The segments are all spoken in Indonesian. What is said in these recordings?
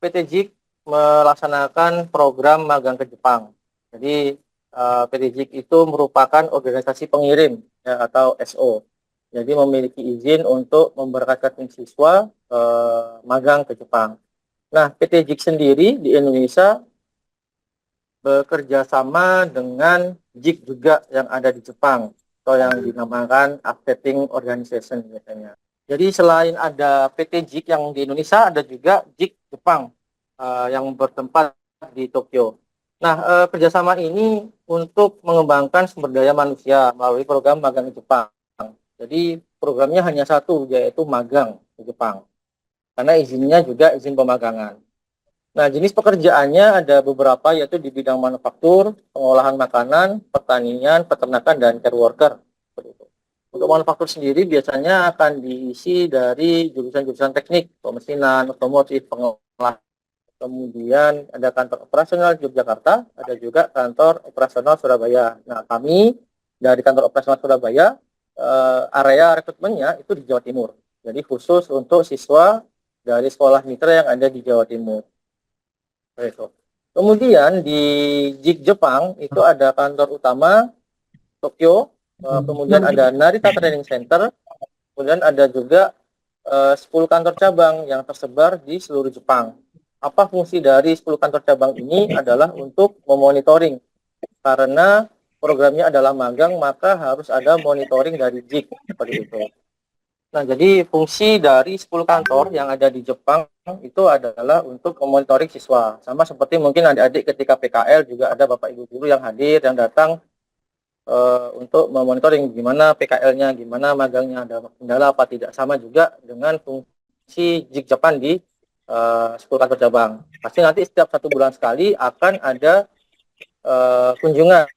PT JIK melaksanakan program magang ke Jepang. Jadi PT JIK itu merupakan organisasi pengirim ya, atau SO. Jadi memiliki izin untuk memberangkatkan siswa magang ke Jepang. Nah, PT JIK sendiri di Indonesia bekerja sama dengan JIK juga yang ada di Jepang atau yang dinamakan Accrediting Organization biasanya. Jadi selain ada PT JIK yang di Indonesia, ada juga JIK Jepang yang bertempat di Tokyo. Nah, kerjasama ini untuk mengembangkan sumber daya manusia melalui program magang di Jepang. Jadi programnya hanya satu, yaitu magang di Jepang. Karena izinnya juga izin pemagangan. Nah, jenis pekerjaannya ada beberapa, yaitu di bidang manufaktur, pengolahan makanan, pertanian, peternakan, dan care worker. Untuk manufaktur sendiri biasanya akan diisi dari jurusan-jurusan teknik, pemesinan, otomotif, pengolahan. Kemudian ada kantor operasional Yogyakarta, ada juga kantor operasional Surabaya. Nah, kami dari kantor operasional Surabaya, area rekrutmennya itu di Jawa Timur. Jadi khusus untuk siswa dari sekolah mitra yang ada di Jawa Timur. Kemudian di JIK Jepang itu ada kantor utama Tokyo, kemudian ada Narita Training Center, kemudian ada juga 10 kantor cabang yang tersebar di seluruh Jepang. Apa fungsi dari 10 kantor cabang ini adalah untuk memonitoring, karena programnya adalah magang, maka harus ada monitoring dari JIK seperti itu. Nah, jadi fungsi dari 10 kantor yang ada di Jepang itu adalah untuk memonitoring siswa. Sama seperti mungkin adik-adik ketika PKL juga ada Bapak Ibu guru yang hadir, yang datang untuk memonitoring gimana PKL-nya, gimana magangnya, ada kendala apa tidak. Sama juga dengan fungsi JIK Jepang di 10 kantor cabang. Pasti nanti setiap 1 bulan sekali akan ada kunjungan,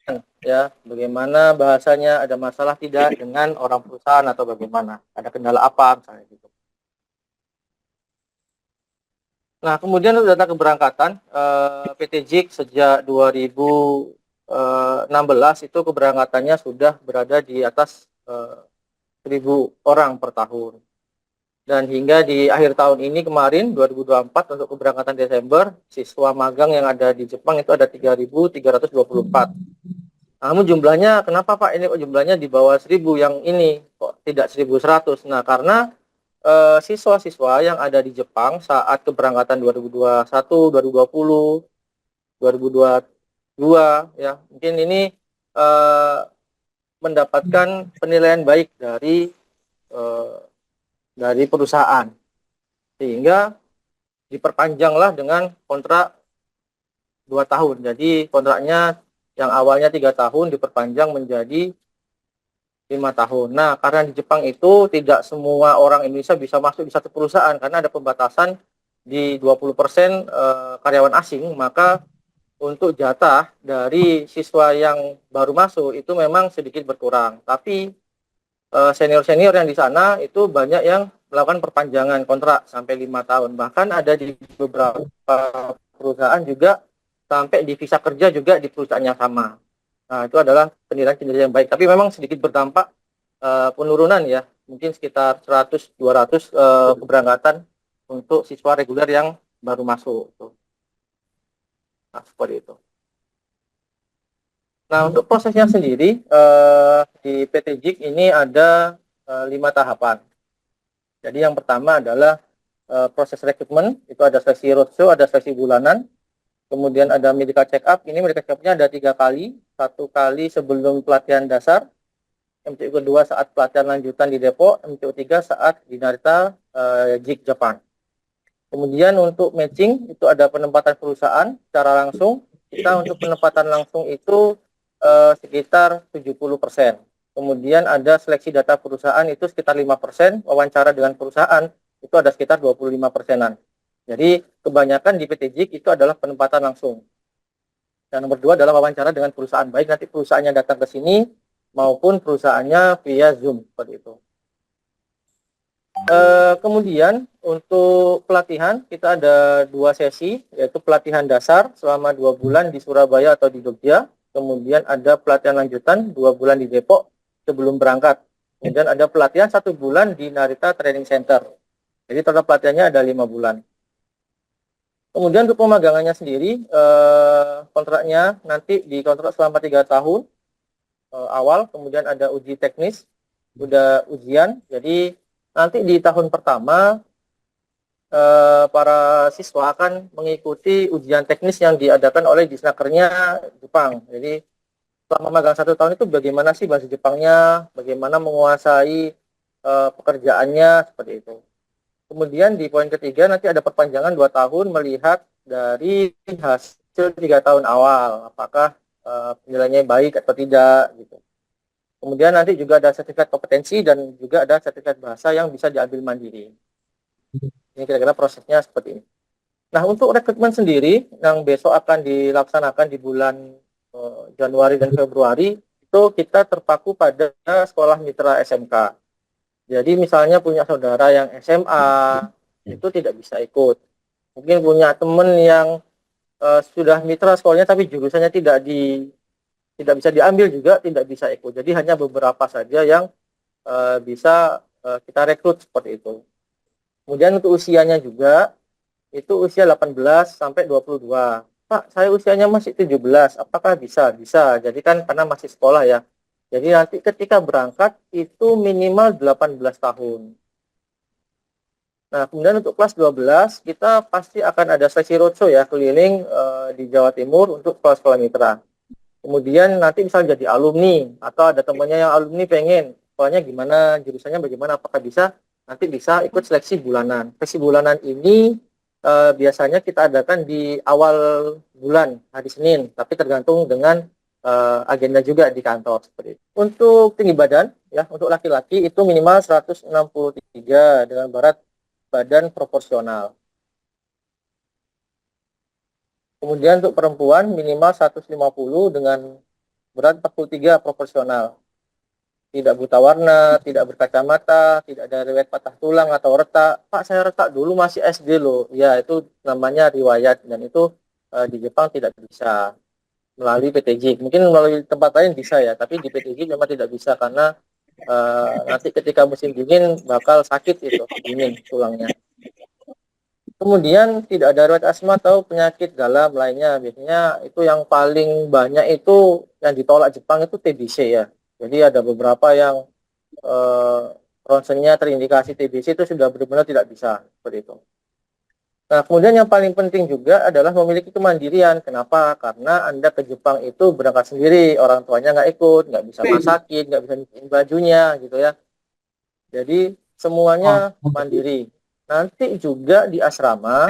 ya, bagaimana bahasanya, ada masalah tidak dengan orang perusahaan atau bagaimana, ada kendala apa misalnya gitu. Nah, kemudian untuk data keberangkatan PT JIK sejak 2016 itu keberangkatannya sudah berada di atas 1.000 orang per tahun. Dan hingga di akhir tahun ini kemarin 2024 untuk keberangkatan Desember, siswa magang yang ada di Jepang itu ada 3.324. Namun jumlahnya, kenapa Pak ini kok jumlahnya di bawah 1.000, yang ini kok tidak 1.100? Nah, karena siswa-siswa yang ada di Jepang saat keberangkatan 2021, 2020, 2022, ya, mungkin ini mendapatkan penilaian baik dari perusahaan, sehingga diperpanjanglah dengan kontrak 2 tahun. Jadi kontraknya yang awalnya 3 tahun diperpanjang menjadi 5 tahun. Nah, karena di Jepang itu tidak semua orang Indonesia bisa masuk di satu perusahaan karena ada pembatasan di 20% karyawan asing, maka untuk jatah dari siswa yang baru masuk itu memang sedikit berkurang. Tapi senior-senior yang di sana itu banyak yang melakukan perpanjangan kontrak sampai 5 tahun. Bahkan ada di beberapa perusahaan juga sampai di visa kerja juga di perusahaan yang sama. Nah, itu adalah penilaian kinerja yang baik. Tapi memang sedikit berdampak penurunan, ya. Mungkin sekitar 100-200 keberangkatan untuk siswa reguler yang baru masuk. Nah, seperti itu. Nah, untuk prosesnya sendiri di PT JIK ini ada 5 tahapan. Jadi yang pertama adalah proses rekrutmen, itu ada sesi roadshow, ada sesi bulanan, kemudian ada medical check up. Ini medical check up-nya ada 3 kali, 1 kali sebelum pelatihan dasar, MCU kedua saat pelatihan lanjutan di Depok, MCU 3 saat di Narita JIK Jepang. Kemudian untuk matching itu ada penempatan perusahaan secara langsung. Kita untuk penempatan langsung itu sekitar 70%. Kemudian ada seleksi data perusahaan itu sekitar 5%, wawancara dengan perusahaan itu ada sekitar 25%-an. Jadi kebanyakan di PT JIK itu adalah penempatan langsung. Dan nomor 2 adalah wawancara dengan perusahaan, baik nanti perusahaannya datang ke sini maupun perusahaannya via Zoom seperti itu. Kemudian untuk pelatihan kita ada 2 sesi, yaitu pelatihan dasar selama 2 bulan di Surabaya atau di Jogja. Kemudian ada pelatihan lanjutan 2 bulan di Depok sebelum berangkat. Kemudian ada pelatihan 1 bulan di Narita Training Center. Jadi total pelatihannya ada 5 bulan. Kemudian untuk pemagangannya sendiri, kontraknya nanti dikontrak selama 3 tahun awal, kemudian ada uji teknis, udah ujian. Jadi nanti di tahun pertama para siswa akan mengikuti ujian teknis yang diadakan oleh Disnakernya Jepang. Jadi selama magang 1 tahun itu bagaimana sih bahasa Jepangnya, bagaimana menguasai pekerjaannya seperti itu. Kemudian di poin ketiga nanti ada perpanjangan 2 tahun melihat dari hasil 3 tahun awal, apakah penilaiannya baik atau tidak gitu. Kemudian nanti juga ada sertifikat kompetensi dan juga ada sertifikat bahasa yang bisa diambil mandiri. Ini kira-kira prosesnya seperti ini. Nah, untuk rekrutmen sendiri yang besok akan dilaksanakan di bulan Januari dan Februari, itu kita terpaku pada sekolah mitra SMK. Jadi misalnya punya saudara yang SMA, itu tidak bisa ikut. Mungkin punya teman yang sudah mitra sekolahnya tapi jurusannya tidak bisa diambil juga tidak bisa ikut. Jadi hanya beberapa saja yang bisa kita rekrut seperti itu. Kemudian untuk usianya juga itu usia 18 sampai 22. Pak, saya usianya masih 17, apakah bisa? Bisa. Jadi kan karena masih sekolah ya. Jadi nanti ketika berangkat itu minimal 18 tahun. Nah, kemudian untuk kelas 12 kita pasti akan ada sesi roadshow ya keliling di Jawa Timur untuk sekolah-sekolah mitra. Kemudian nanti misalnya jadi alumni atau ada temannya yang alumni pengen sekolahnya gimana, jurusannya bagaimana, apakah bisa? Nanti bisa ikut seleksi bulanan. Seleksi bulanan ini biasanya kita adakan di awal bulan hari Senin, tapi tergantung dengan agenda juga di kantor seperti itu. Untuk tinggi badan ya, untuk laki-laki itu minimal 163 dengan berat badan proporsional. Kemudian untuk perempuan minimal 150 dengan berat 43 proporsional. Tidak buta warna, tidak berkacamata, tidak ada riwayat patah tulang atau retak. Pak, saya retak dulu masih SD loh. Ya, itu namanya riwayat dan itu di Jepang tidak bisa melalui PTJ. Mungkin melalui tempat lain bisa ya, tapi di PTJ memang tidak bisa karena nanti ketika musim dingin bakal sakit itu, dingin tulangnya. Kemudian tidak ada riwayat asma atau penyakit dalam lainnya. Biasanya itu yang paling banyak itu yang ditolak Jepang itu TBC ya. Jadi ada beberapa yang ronsennya terindikasi TBC itu sudah benar-benar tidak bisa seperti itu. Nah, kemudian yang paling penting juga adalah memiliki kemandirian. Kenapa? Karena Anda ke Jepang itu berangkat sendiri, orang tuanya nggak ikut, nggak bisa masakin, nggak bisa nyuciin bajunya gitu ya. Jadi semuanya mandiri. Nanti juga di asrama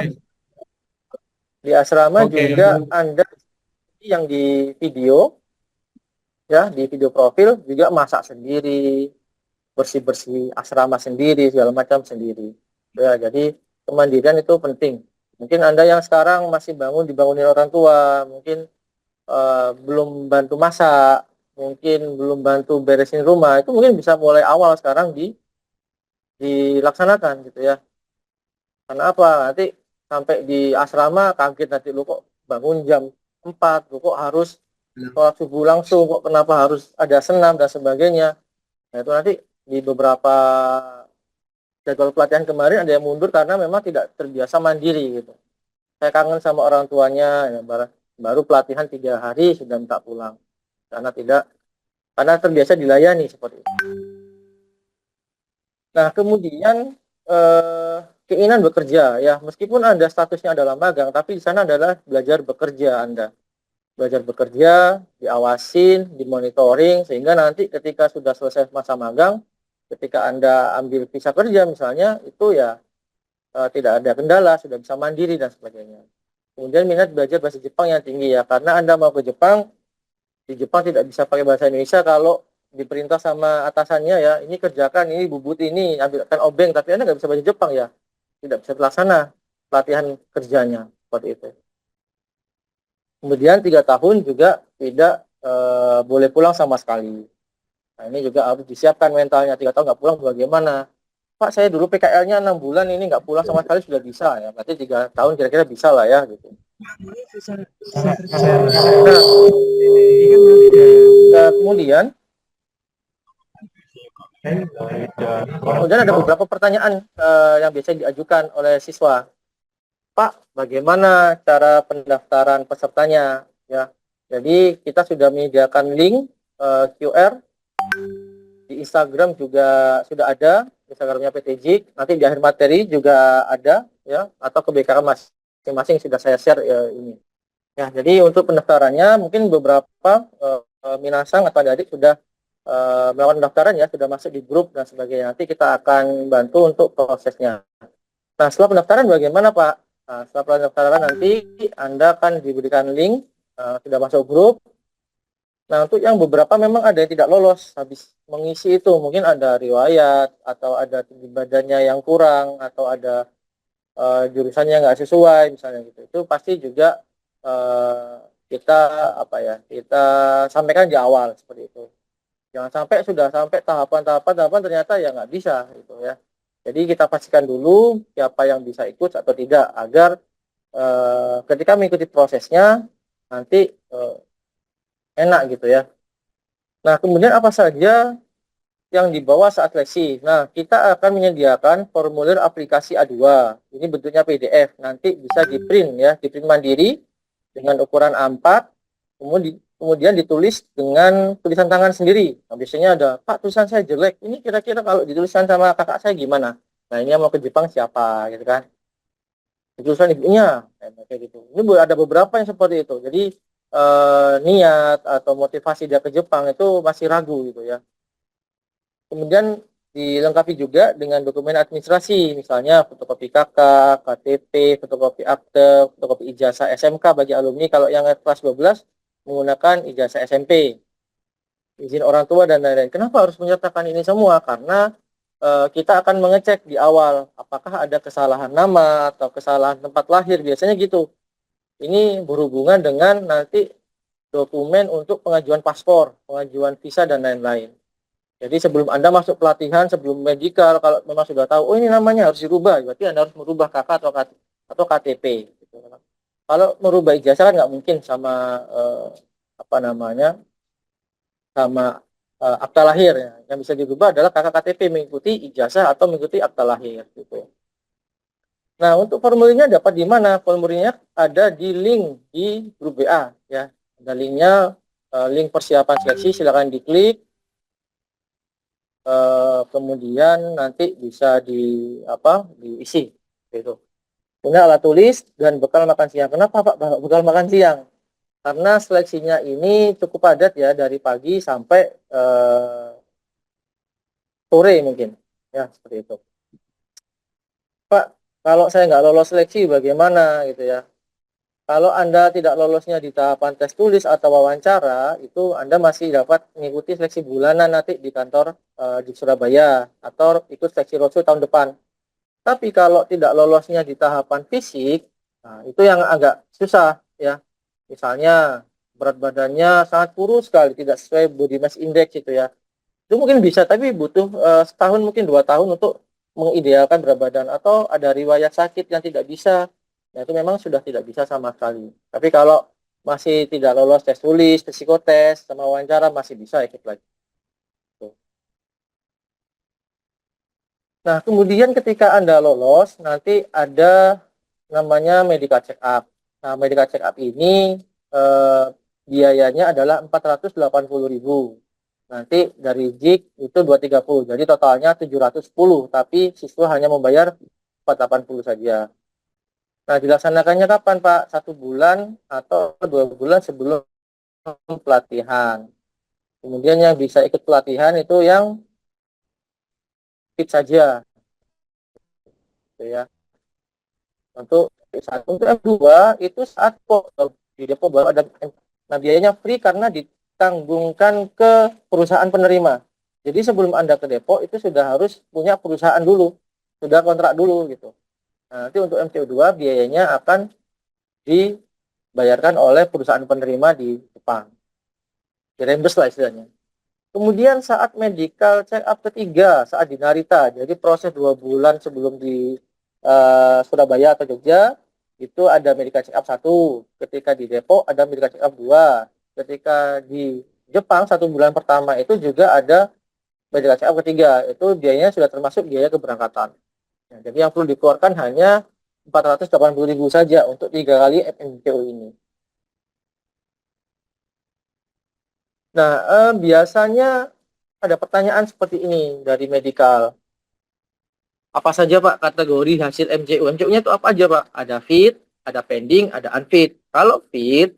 juga Anda yang di video ya, di video profil juga masak sendiri, bersih-bersih asrama sendiri, segala macam sendiri. Ya, jadi kemandirian itu penting. Mungkin Anda yang sekarang masih dibangunin orang tua, mungkin belum bantu masak, mungkin belum bantu beresin rumah, itu mungkin bisa mulai awal sekarang dilaksanakan gitu ya. Karena apa? Nanti sampai di asrama kaget nanti lu kok bangun jam 4, lu kok harus sholat subuh langsung, kok kenapa harus ada senam dan sebagainya. Nah, itu nanti di beberapa jadwal pelatihan kemarin ada yang mundur karena memang tidak terbiasa mandiri gitu. Saya kangen sama orang tuanya, ya, baru pelatihan 3 hari sudah minta pulang karena terbiasa dilayani seperti itu. Nah, kemudian keinginan bekerja ya, meskipun Anda statusnya adalah magang, tapi di sana adalah belajar bekerja Anda. Belajar bekerja, diawasin, dimonitoring, sehingga nanti ketika sudah selesai masa magang, ketika Anda ambil visa kerja misalnya, itu ya tidak ada kendala, sudah bisa mandiri dan sebagainya. Kemudian minat belajar bahasa Jepang yang tinggi ya, karena Anda mau ke Jepang, di Jepang tidak bisa pakai bahasa Indonesia kalau diperintah sama atasannya ya, ini kerjakan, ini bubut ini, ambilkan obeng, tapi Anda nggak bisa bahasa Jepang ya, tidak bisa terlaksana pelatihan kerjanya, seperti itu. Kemudian 3 tahun juga tidak boleh pulang sama sekali. Nah, ini juga harus disiapkan mentalnya, 3 tahun nggak pulang bagaimana? Pak, saya dulu PKL-nya 6 bulan ini nggak pulang sama sekali sudah bisa ya, berarti 3 tahun kira-kira bisa lah ya gitu. Nah, kemudian ada beberapa pertanyaan yang biasa diajukan oleh siswa. Pak, bagaimana cara pendaftaran pesertanya? Ya, jadi kita sudah menyediakan link QR di Instagram juga sudah ada, Instagramnya PTJ. Nanti di akhir materi juga ada, ya, atau ke BKK masing-masing sudah saya share ya, ini. Ya, jadi untuk pendaftarannya mungkin beberapa minasang atau adik sudah melakukan pendaftaran ya, sudah masuk di grup dan sebagainya. Nanti kita akan bantu untuk prosesnya. Nah, setelah pendaftaran bagaimana, Pak? Nah, setelah pendaftaran nanti Anda akan diberikan link, sudah masuk grup. Nah, untuk yang beberapa memang ada yang tidak lolos habis mengisi itu, mungkin ada riwayat atau ada tinggi badannya yang kurang atau ada jurusannya nggak sesuai misalnya gitu. Itu pasti juga uh, kita apa ya, kita sampaikan di awal seperti itu. Jangan sampai sudah sampai tahapan ternyata ya nggak bisa gitu ya. Jadi kita pastikan dulu siapa yang bisa ikut atau tidak agar ketika mengikuti prosesnya nanti enak gitu ya. Nah, kemudian apa saja yang dibawa saat seleksi? Nah, kita akan menyediakan formulir aplikasi A2. Ini bentuknya PDF. Nanti bisa di-print ya, di-print mandiri dengan ukuran A4. Kemudian ditulis dengan tulisan tangan sendiri. Nah, biasanya ada, Pak, tulisan saya jelek. Ini kira-kira kalau dituliskan sama kakak saya gimana? Nah, ini yang mau ke Jepang siapa gitu kan? Tulisan ibunya kayak gitu. Ini ada beberapa yang seperti itu. Jadi niat atau motivasi dia ke Jepang itu masih ragu gitu ya. Kemudian dilengkapi juga dengan dokumen administrasi, misalnya fotokopi KK, KTP, fotokopi akte, fotokopi ijazah SMK bagi alumni kalau yang kelas 12 menggunakan ijazah SMP, izin orang tua dan lain-lain. Kenapa harus menyertakan ini semua? Karena kita akan mengecek di awal apakah ada kesalahan nama atau kesalahan tempat lahir, biasanya gitu. Ini berhubungan dengan nanti dokumen untuk pengajuan paspor, pengajuan visa dan lain-lain. Jadi sebelum Anda masuk pelatihan, sebelum medical, kalau memang sudah tahu, oh ini namanya harus dirubah, berarti Anda harus merubah KK atau KTP. Gitu. Kalau merubah ijazah kan nggak mungkin sama apa namanya, sama akta lahir. Ya. Yang bisa dirubah adalah KK KTP mengikuti ijazah atau mengikuti akta lahir. Gitu. Nah, untuk formulirnya dapat di mana? Formulirnya ada di link di grup WA. Ya. Ada linknya, link persiapan seleksi, silakan diklik. Kemudian nanti bisa diisi gitu. Punya alat tulis dan bekal makan siang. Kenapa Pak bekal makan siang? Karena seleksinya ini cukup padat ya dari pagi sampai sore mungkin ya seperti itu. Pak, kalau saya nggak lolos seleksi bagaimana gitu ya? Kalau Anda tidak lolosnya di tahapan tes tulis atau wawancara, itu Anda masih dapat mengikuti seleksi bulanan nanti di kantor di Surabaya atau ikut seleksi roadshow tahun depan. Tapi kalau tidak lolosnya di tahapan fisik, nah, itu yang agak susah ya. Misalnya berat badannya sangat kurus sekali, tidak sesuai body mass index itu ya. Itu mungkin bisa, tapi butuh setahun mungkin 2 tahun untuk mengidealkan berat badan atau ada riwayat sakit yang tidak bisa. Nah, itu memang sudah tidak bisa sama sekali. Tapi kalau masih tidak lolos tes tulis, psikotes, sama wawancara masih bisa ikut lagi. Nah, kemudian ketika Anda lolos, nanti ada namanya medical check up. Nah, medical check up ini biayanya adalah 480.000. Nanti dari JIK itu 230. Jadi totalnya 710, tapi siswa hanya membayar 480 saja. Nah, dilaksanakannya kapan, Pak? 1 bulan atau 2 bulan sebelum pelatihan. Kemudian yang bisa ikut pelatihan itu yang fit saja, gitu ya. Untuk F2 itu saat di depo baru ada, nah biayanya free karena ditanggungan ke perusahaan penerima. Jadi sebelum Anda ke depo itu sudah harus punya perusahaan dulu, sudah kontrak dulu gitu. Nah, nanti untuk MCU2 biayanya akan dibayarkan oleh perusahaan penerima di Jepang. Dirembes lah istilahnya. Kemudian saat medical check up ketiga, saat di Narita, jadi proses 2 bulan sebelum di Surabaya atau Jogja, itu ada medical check up 1. Ketika di Depok ada medical check up 2. Ketika di Jepang 1 bulan pertama itu juga ada medical check up ketiga. Itu biayanya sudah termasuk biaya keberangkatan. Nah, jadi yang perlu dikeluarkan hanya 480.000 saja untuk 3 kali FMCO ini. Nah, biasanya ada pertanyaan seperti ini dari medikal. Apa saja Pak kategori hasil MCU? MCU-nya itu apa aja Pak? Ada fit, ada pending, ada unfit. Kalau fit,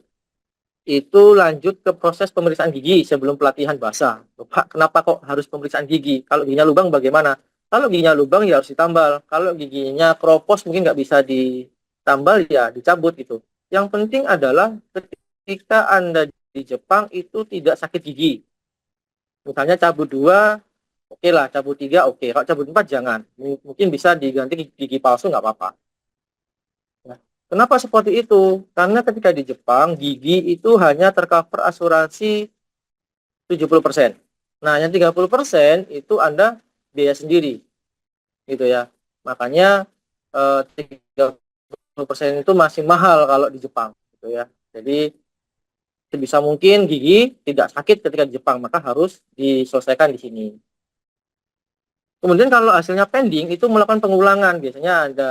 itu lanjut ke proses pemeriksaan gigi sebelum pelatihan basah. Pak, kenapa kok harus pemeriksaan gigi? Kalau giginya lubang bagaimana? Kalau giginya lubang ya harus ditambal. Kalau giginya kropos mungkin nggak bisa ditambal ya dicabut gitu. Yang penting adalah ketika Anda di Jepang itu tidak sakit gigi. Misalnya cabut 2, oke lah, cabut 3, oke. Kalau cabut 4 jangan. Mungkin bisa diganti gigi palsu nggak apa-apa. Nah, kenapa seperti itu? Karena ketika di Jepang, gigi itu hanya tercover asuransi 70%. Nah, yang 30% itu Anda biaya sendiri, gitu ya. Makanya 30% itu masih mahal kalau di Jepang, gitu ya. Jadi sebisa mungkin gigi tidak sakit ketika di Jepang, maka harus diselesaikan di sini. Kemudian kalau hasilnya pending itu melakukan pengulangan, biasanya ada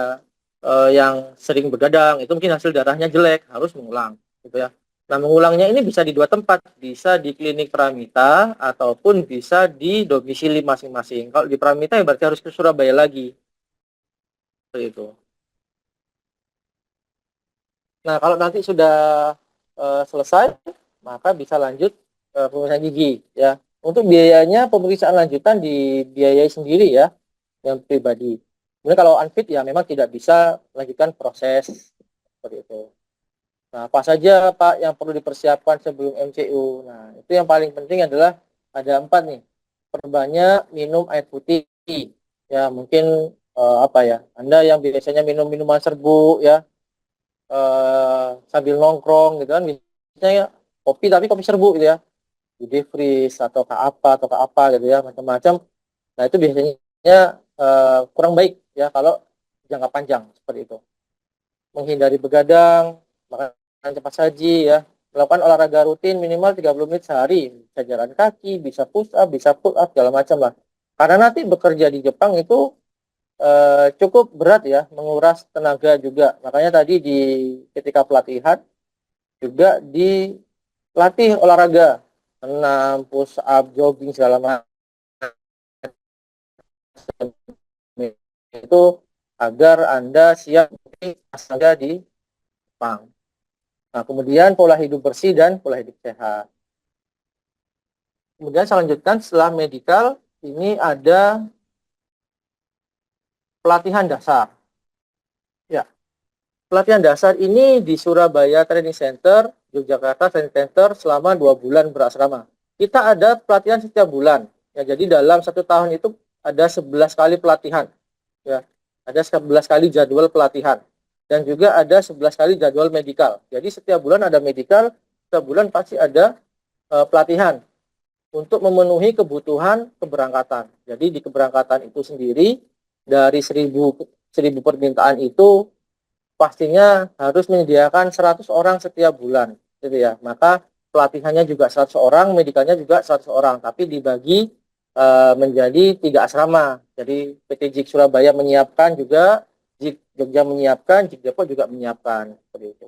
yang sering begadang, itu mungkin hasil darahnya jelek, harus mengulang, gitu ya. Nah, mengulangnya ini bisa di dua tempat, bisa di klinik Pramita ataupun bisa di domisili masing-masing. Kalau di Pramita ya berarti harus ke Surabaya lagi, seperti itu. Nah, kalau nanti sudah selesai, maka bisa lanjut pemeriksaan gigi, ya. Untuk biayanya pemeriksaan lanjutan dibiayai sendiri ya, yang pribadi. Kemudian kalau unfit ya memang tidak bisa melanjutkan proses seperti itu. Nah, apa saja Pak yang perlu dipersiapkan sebelum MCU? Nah, itu yang paling penting adalah ada 4 nih. Perbanyak minum air putih. Ya, mungkin apa ya? Anda yang biasanya minum minuman serbuk ya, sambil nongkrong gitu kan, biasanya kopi tapi kopi serbuk gitu ya, di freeze atau ke apa gitu ya, macam-macam. Nah, itu biasanya kurang baik ya kalau jangka panjang seperti itu. Menghindari begadang, makan cepat saji ya, melakukan olahraga rutin minimal 30 menit sehari, bisa jalan kaki, bisa push up, bisa pull up, segala macam lah. Karena nanti bekerja di Jepang itu cukup berat ya, menguras tenaga juga. Makanya tadi ketika pelatihan juga dilatih olahraga, senam, push up, jogging, segala macam itu agar Anda siap asalnya di Jepang. Nah, kemudian pola hidup bersih dan pola hidup sehat. Kemudian saya lanjutkan setelah medical, ini ada pelatihan dasar. Ya, pelatihan dasar ini di Surabaya Training Center, Yogyakarta Training Center selama 2 bulan berasrama. Kita ada pelatihan setiap bulan. Ya, jadi dalam 1 tahun itu ada 11 kali pelatihan. Ya, ada 11 kali jadwal pelatihan. Dan juga ada 11 kali jadwal medical. Jadi setiap bulan ada medical, setiap bulan pasti ada pelatihan untuk memenuhi kebutuhan keberangkatan. Jadi di keberangkatan itu sendiri dari 1000 permintaan itu pastinya harus menyediakan 100 orang setiap bulan, gitu ya. Maka pelatihannya juga 100 orang, medikalnya juga 100 orang, tapi dibagi menjadi 3 asrama. Jadi PT JIK Surabaya menyiapkan juga, JIK Jogja menyiapkan, JIK Depok juga menyiapkan, seperti itu.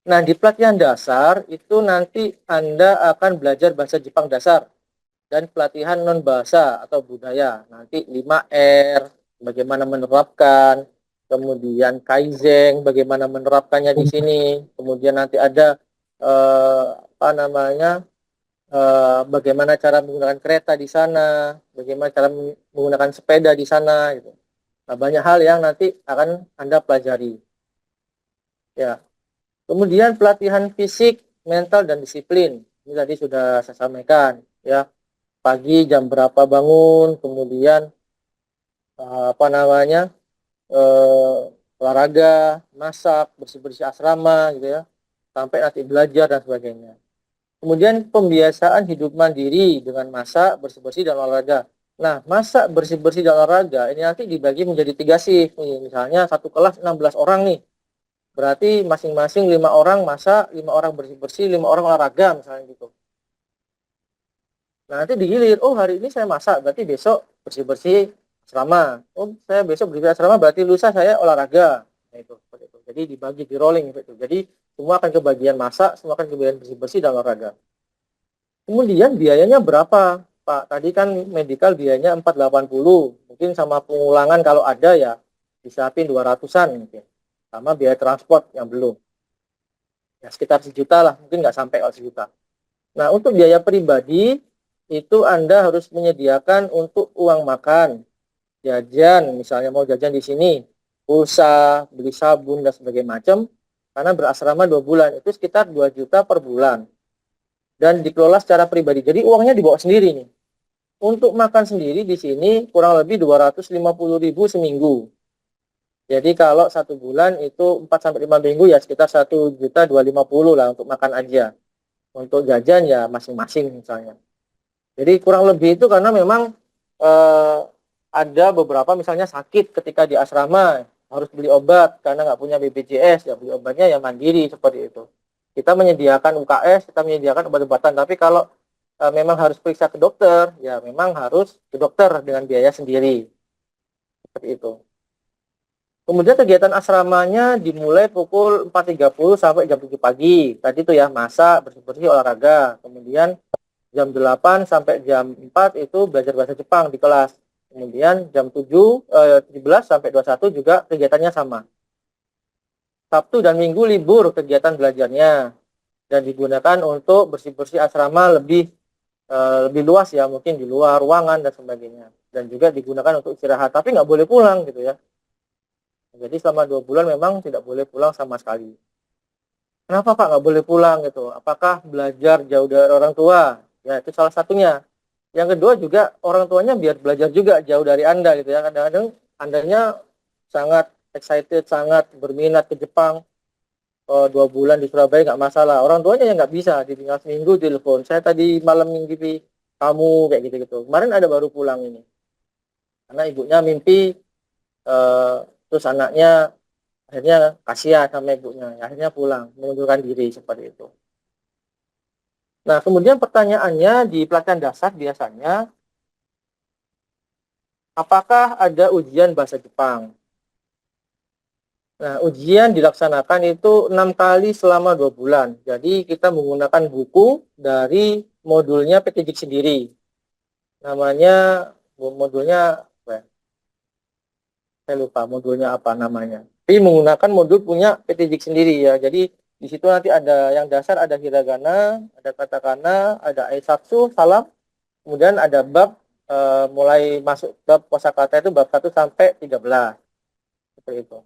Nah, di pelatihan dasar itu nanti Anda akan belajar bahasa Jepang dasar dan pelatihan non bahasa atau budaya. Nanti 5R, bagaimana menerapkan, kemudian Kaizen, bagaimana menerapkannya di sini. Kemudian nanti ada apa namanya? Bagaimana cara menggunakan kereta di sana, bagaimana cara menggunakan sepeda di sana gitu. Nah, banyak hal yang nanti akan Anda pelajari. Ya. Kemudian pelatihan fisik, mental, dan disiplin. Ini tadi sudah saya sampaikan. Ya, pagi jam berapa bangun, kemudian apa namanya, olahraga, masak, bersih-bersih asrama, gitu ya, sampai nanti belajar dan sebagainya. Kemudian pembiasaan hidup mandiri dengan masak, bersih-bersih, dan olahraga. Nah, masak, bersih-bersih, dan olahraga ini nanti dibagi menjadi 3 shift. Misalnya satu kelas 16 orang nih. Berarti masing-masing 5 orang masak, 5 orang bersih-bersih, 5 orang olahraga misalnya gitu. Nah, nanti digilir, oh hari ini saya masak, berarti besok bersih-bersih asrama. Oh, saya besok berdiri asrama berarti lusa saya olahraga. Nah, itu seperti itu. Jadi dibagi di rolling gitu. Jadi semua akan kebagian masak, semua akan kebagian bersih-bersih dan olahraga. Kemudian biayanya berapa, Pak? Tadi kan medical biayanya 480. Mungkin sama pengulangan kalau ada ya disiapin 200-an mungkin. Sama biaya transport yang belum. Ya sekitar sejuta lah, mungkin nggak sampai kalau sejuta. Nah, untuk biaya pribadi itu Anda harus menyediakan untuk uang makan, jajan, misalnya mau jajan di sini, pulsa, beli sabun dan sebagainya macam, karena berasrama 2 bulan itu sekitar 2 juta per bulan dan dikelola secara pribadi. Jadi uangnya dibawa sendiri nih. Untuk makan sendiri di sini kurang lebih 250.000 seminggu. Jadi kalau 1 bulan itu 4 sampai 5 minggu ya sekitar 1.250.000 lah untuk makan aja. Untuk jajan ya masing-masing misalnya. Jadi kurang lebih itu karena memang eh, ada beberapa misalnya sakit ketika di asrama harus beli obat karena nggak punya BPJS, ya beli obatnya ya mandiri seperti itu. Kita menyediakan UKS, kita menyediakan obat-obatan, tapi kalau memang harus periksa ke dokter, ya memang harus ke dokter dengan biaya sendiri seperti itu. Kemudian kegiatan asramanya dimulai pukul 4.30 sampai jam 7 pagi. Tadi itu ya masak, bersih-bersih, olahraga. Kemudian jam 8 sampai jam 4 itu belajar bahasa Jepang di kelas. Kemudian jam 17 sampai 21 juga kegiatannya sama. Sabtu dan Minggu libur kegiatan belajarnya dan digunakan untuk bersih-bersih asrama lebih luas ya, mungkin di luar ruangan dan sebagainya. Dan juga digunakan untuk istirahat, tapi nggak boleh pulang gitu ya. Jadi selama 2 bulan memang tidak boleh pulang sama sekali. Kenapa Pak nggak boleh pulang gitu? Apakah belajar jauh dari orang tua? Ya itu salah satunya. Yang kedua juga orang tuanya biar belajar juga jauh dari Anda gitu ya. Kadang-kadang Andanya sangat excited, sangat berminat ke Jepang. 2 bulan di Surabaya nggak masalah. Orang tuanya yang nggak bisa, ditinggal seminggu telepon. Saya tadi malam mimpi kamu kayak gitu-gitu. Kemarin ada baru pulang ini. Karena ibunya mimpi, eh, terus anaknya akhirnya kasihan sama ibunya. Akhirnya pulang, mengundurkan diri seperti itu. Nah, kemudian pertanyaannya di pelatihan dasar biasanya, apakah ada ujian bahasa Jepang? Nah, ujian dilaksanakan itu 6 kali selama 2 bulan. Jadi kita menggunakan buku dari modulnya PTJIC sendiri. Namanya modulnya apa ya? Saya lupa modulnya apa namanya. Tapi menggunakan modul punya PTJIC sendiri ya. Jadi di situ nanti ada yang dasar, ada hiragana, ada katakana, ada aisatsu, salam. Kemudian ada bab mulai masuk bab kosakata itu bab 1 sampai 13. Seperti itu.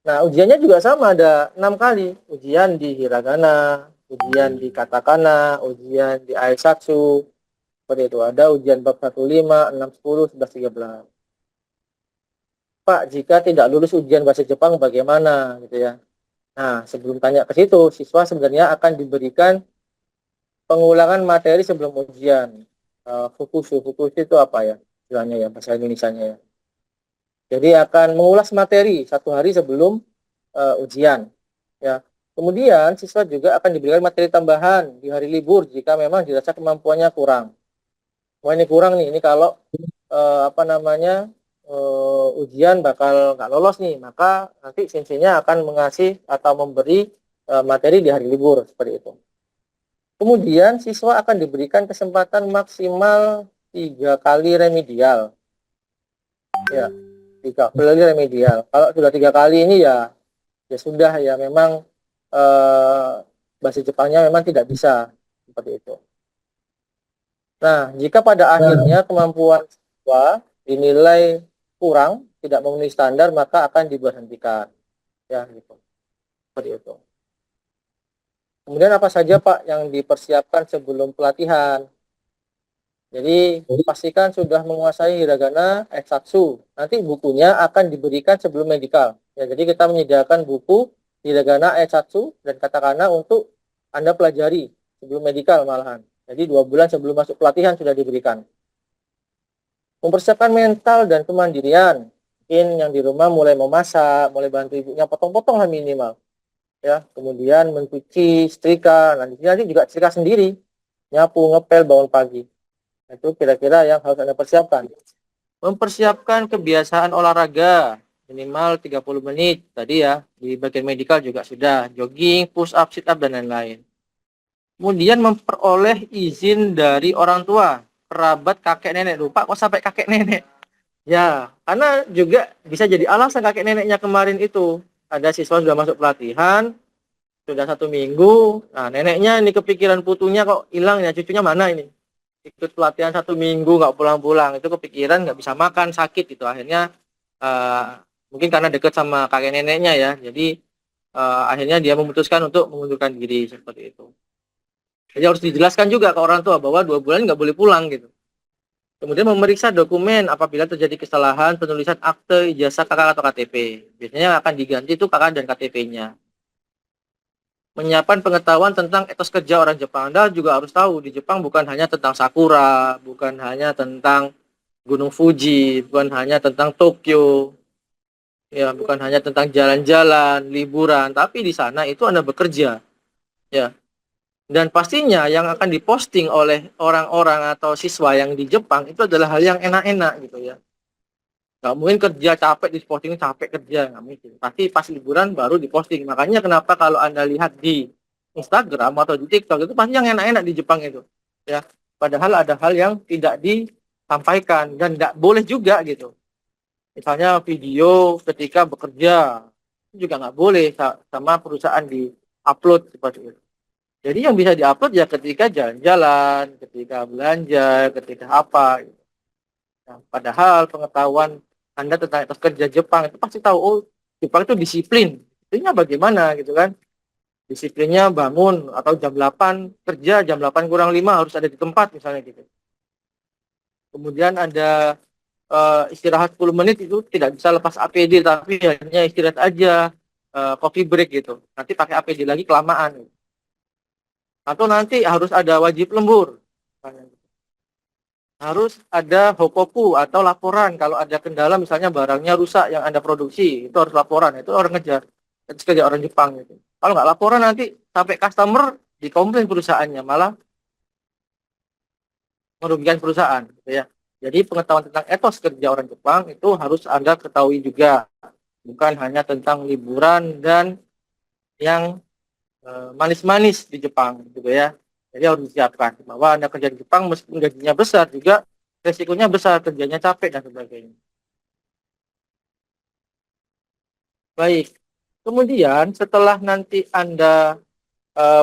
Nah, ujiannya juga sama, ada 6 kali. Ujian di hiragana, ujian di katakana, ujian di aisatsu, seperti itu. Ada ujian bab 15, 6, 10, 11, 13. Pak, jika tidak lulus ujian bahasa Jepang bagaimana gitu ya. Nah, sebelum tanya ke situ, siswa sebenarnya akan diberikan pengulangan materi sebelum ujian. Fukusu itu apa ya? Istilahnya ya, bahasa Indonesianya ya. Jadi akan mengulas materi 1 hari sebelum ujian. Ya. Kemudian siswa juga akan diberikan materi tambahan di hari libur jika memang dirasa kemampuannya kurang. Wah ini kurang nih, ini kalau apa namanya ujian bakal nggak lolos nih, maka nanti senseinya akan mengasih atau memberi materi di hari libur seperti itu. Kemudian siswa akan diberikan kesempatan maksimal 3 kali remedial. Ya, 3 kali remedial. Kalau sudah 3 kali ini ya ya sudah ya memang eh, bahasa Jepangnya memang tidak bisa seperti itu. Nah, jika pada akhirnya kemampuan siswa dinilai kurang, tidak memenuhi standar, maka akan diberhentikan. Ya, gitu. Seperti itu. Kemudian apa saja Pak yang dipersiapkan sebelum pelatihan? Jadi pastikan sudah menguasai hiragana, eksatsu. Nanti bukunya akan diberikan sebelum medikal. Ya, jadi kita menyediakan buku hiragana, eksatsu dan katakana untuk Anda pelajari sebelum medikal malahan. Jadi 2 bulan sebelum masuk pelatihan sudah diberikan. Mempersiapkan mental dan kemandirian. Mungkin yang di rumah mulai memasak, mulai bantu ibunya potong-potong lah minimal. Ya, kemudian mencuci, setrika, nanti juga setrika sendiri, nyapu, ngepel, bangun pagi. Itu kira-kira yang harus Anda persiapkan. Mempersiapkan kebiasaan olahraga minimal 30 menit tadi ya, di bagian medikal juga sudah, jogging, push up, sit up dan lain-lain. Kemudian memperoleh izin dari orang tua, kerabat, kakek nenek. Lupa kok sampai kakek nenek. Ya, karena juga bisa jadi alasan kakek neneknya kemarin itu. Ada siswa sudah masuk pelatihan, sudah 1 minggu. Nah, neneknya ini kepikiran putunya kok hilang ya, cucunya mana ini? Ikut pelatihan 1 minggu nggak pulang-pulang, itu kepikiran nggak bisa makan, sakit gitu. Akhirnya mungkin karena dekat sama kakek neneknya ya, jadi akhirnya dia memutuskan untuk mengundurkan diri seperti itu. Jadi harus dijelaskan juga ke orang tua bahwa 2 bulan nggak boleh pulang gitu. Kemudian memeriksa dokumen apabila terjadi kesalahan penulisan akte, ijazah, KK atau KTP. Biasanya akan diganti itu KK dan KTP-nya. Menyiapkan pengetahuan tentang etos kerja orang Jepang. Anda juga harus tahu di Jepang bukan hanya tentang sakura, bukan hanya tentang Gunung Fuji, bukan hanya tentang Tokyo, ya, bukan hanya tentang jalan-jalan, liburan, tapi di sana itu Anda bekerja, ya. Dan pastinya yang akan diposting oleh orang-orang atau siswa yang di Jepang itu adalah hal yang enak-enak gitu ya. Nggak mungkin kerja capek di posting capek kerja, nggak mungkin. Pasti pas liburan baru diposting. Makanya kenapa kalau Anda lihat di Instagram atau di TikTok itu pasti yang enak-enak di Jepang itu, ya. Padahal ada hal yang tidak disampaikan dan nggak boleh juga gitu. Misalnya video ketika bekerja itu juga nggak boleh sama perusahaan di upload seperti itu. Jadi yang bisa diupload ya ketika jalan-jalan, ketika belanja, ketika apa gitu. Nah, padahal pengetahuan Anda tentang etos kerja Jepang itu pasti tahu, oh Jepang itu disiplin. Intinya bagaimana gitu kan? Disiplinnya bangun atau jam 8 kerja, jam 8 kurang 5 harus ada di tempat misalnya gitu. Kemudian ada istirahat 10 menit itu tidak bisa lepas APD, tapi hanya istirahat aja, coffee break gitu. Nanti pakai APD lagi kelamaan. Gitu. Atau nanti harus ada wajib lembur. Harus ada hokoku atau laporan kalau ada kendala misalnya barangnya rusak yang Anda produksi, itu harus laporan. Itu orang kerja orang Jepang gitu. Kalau nggak laporan nanti sampai customer dikomplain perusahaannya, malah merugikan perusahaan gitu ya. Jadi pengetahuan tentang etos kerja orang Jepang itu harus Anda ketahui juga. Bukan hanya tentang liburan dan yang manis-manis di Jepang gitu ya. Jadi harus disiapkan bahwa Anda kerja di Jepang meskipun gajinya besar juga resikonya besar, kerjanya capek dan sebagainya. Baik. Kemudian setelah nanti Anda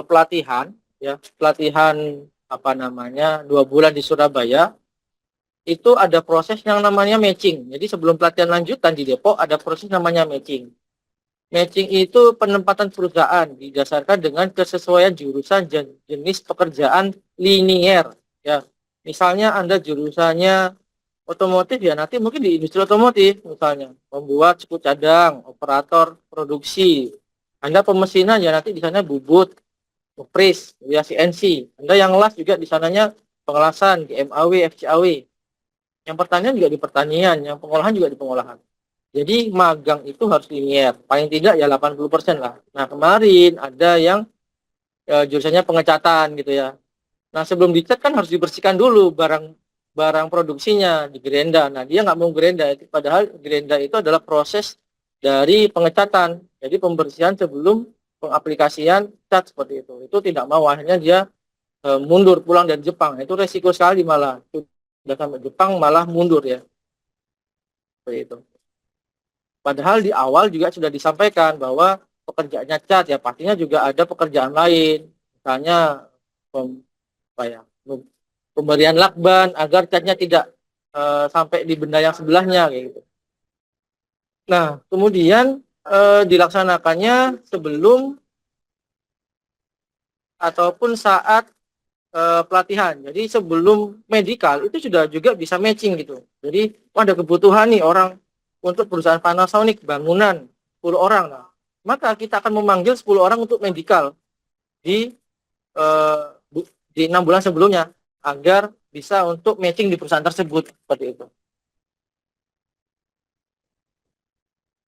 pelatihan ya, pelatihan apa namanya 2 bulan di Surabaya, itu ada proses yang namanya matching. Jadi sebelum pelatihan lanjutan di Depok ada proses namanya matching. Matching itu penempatan perusahaan didasarkan dengan kesesuaian jurusan dan jenis pekerjaan linier. Ya, misalnya Anda jurusannya otomotif ya nanti mungkin di industri otomotif misalnya membuat suku cadang, operator produksi. Anda pemesinan ya nanti di sana bubut, nupris, ya CNC. Anda yang las juga di sananya pengelasan, GMAW, FCAW. Yang pertanian juga di pertanian, yang pengolahan juga di pengolahan. Jadi magang itu harus linier, paling tidak ya 80% lah. Nah kemarin ada yang jurusannya pengecatan gitu ya. Nah sebelum dicat kan harus dibersihkan dulu barang produksinya di gerenda. Nah dia nggak mau gerenda, padahal gerenda itu adalah proses dari pengecatan. Jadi pembersihan sebelum pengaplikasian cat seperti itu. Itu tidak mau, akhirnya dia mundur pulang dari Jepang. Itu resiko sekali malah. Sudah sampai Jepang malah mundur ya. Seperti itu. Padahal di awal juga sudah disampaikan bahwa pekerjaannya cat ya pastinya juga ada pekerjaan lain. Misalnya apa ya, pemberian lakban agar catnya tidak sampai di benda yang sebelahnya kayak gitu. Nah, kemudian dilaksanakannya sebelum ataupun saat pelatihan. Jadi sebelum medikal itu sudah juga bisa matching gitu. Jadi ada kebutuhan nih orang untuk perusahaan Panasonic bangunan 10 orang. Nah, maka kita akan memanggil 10 orang untuk medikal di eh, di 6 bulan sebelumnya agar bisa untuk matching di perusahaan tersebut seperti itu.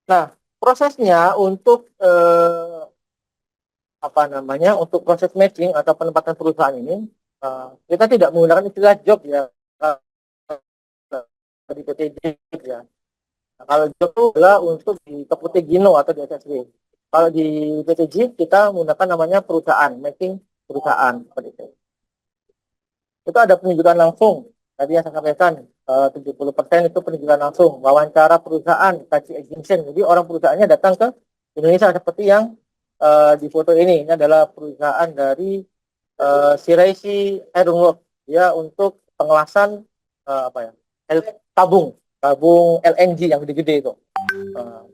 Nah, prosesnya untuk apa namanya untuk proses matching atau penempatan perusahaan ini kita tidak menggunakan istilah job ya. di PTJ ya. Nah, kalau job itu adalah untuk di Keputih Gino atau di SSW. Kalau di PTJ kita menggunakan namanya perusahaan, making perusahaan seperti itu. Itu ada penunjukan langsung. Tadi yang saya sampaikan, 70% itu penunjukan langsung. Wawancara perusahaan, kaji exemption. Jadi orang perusahaannya datang ke Indonesia seperti yang di foto ini. Ini adalah perusahaan dari Shiraishi Iron Works ya untuk pengelasan apa ya? Tabung, tabung LNG yang gede-gede itu. Eh,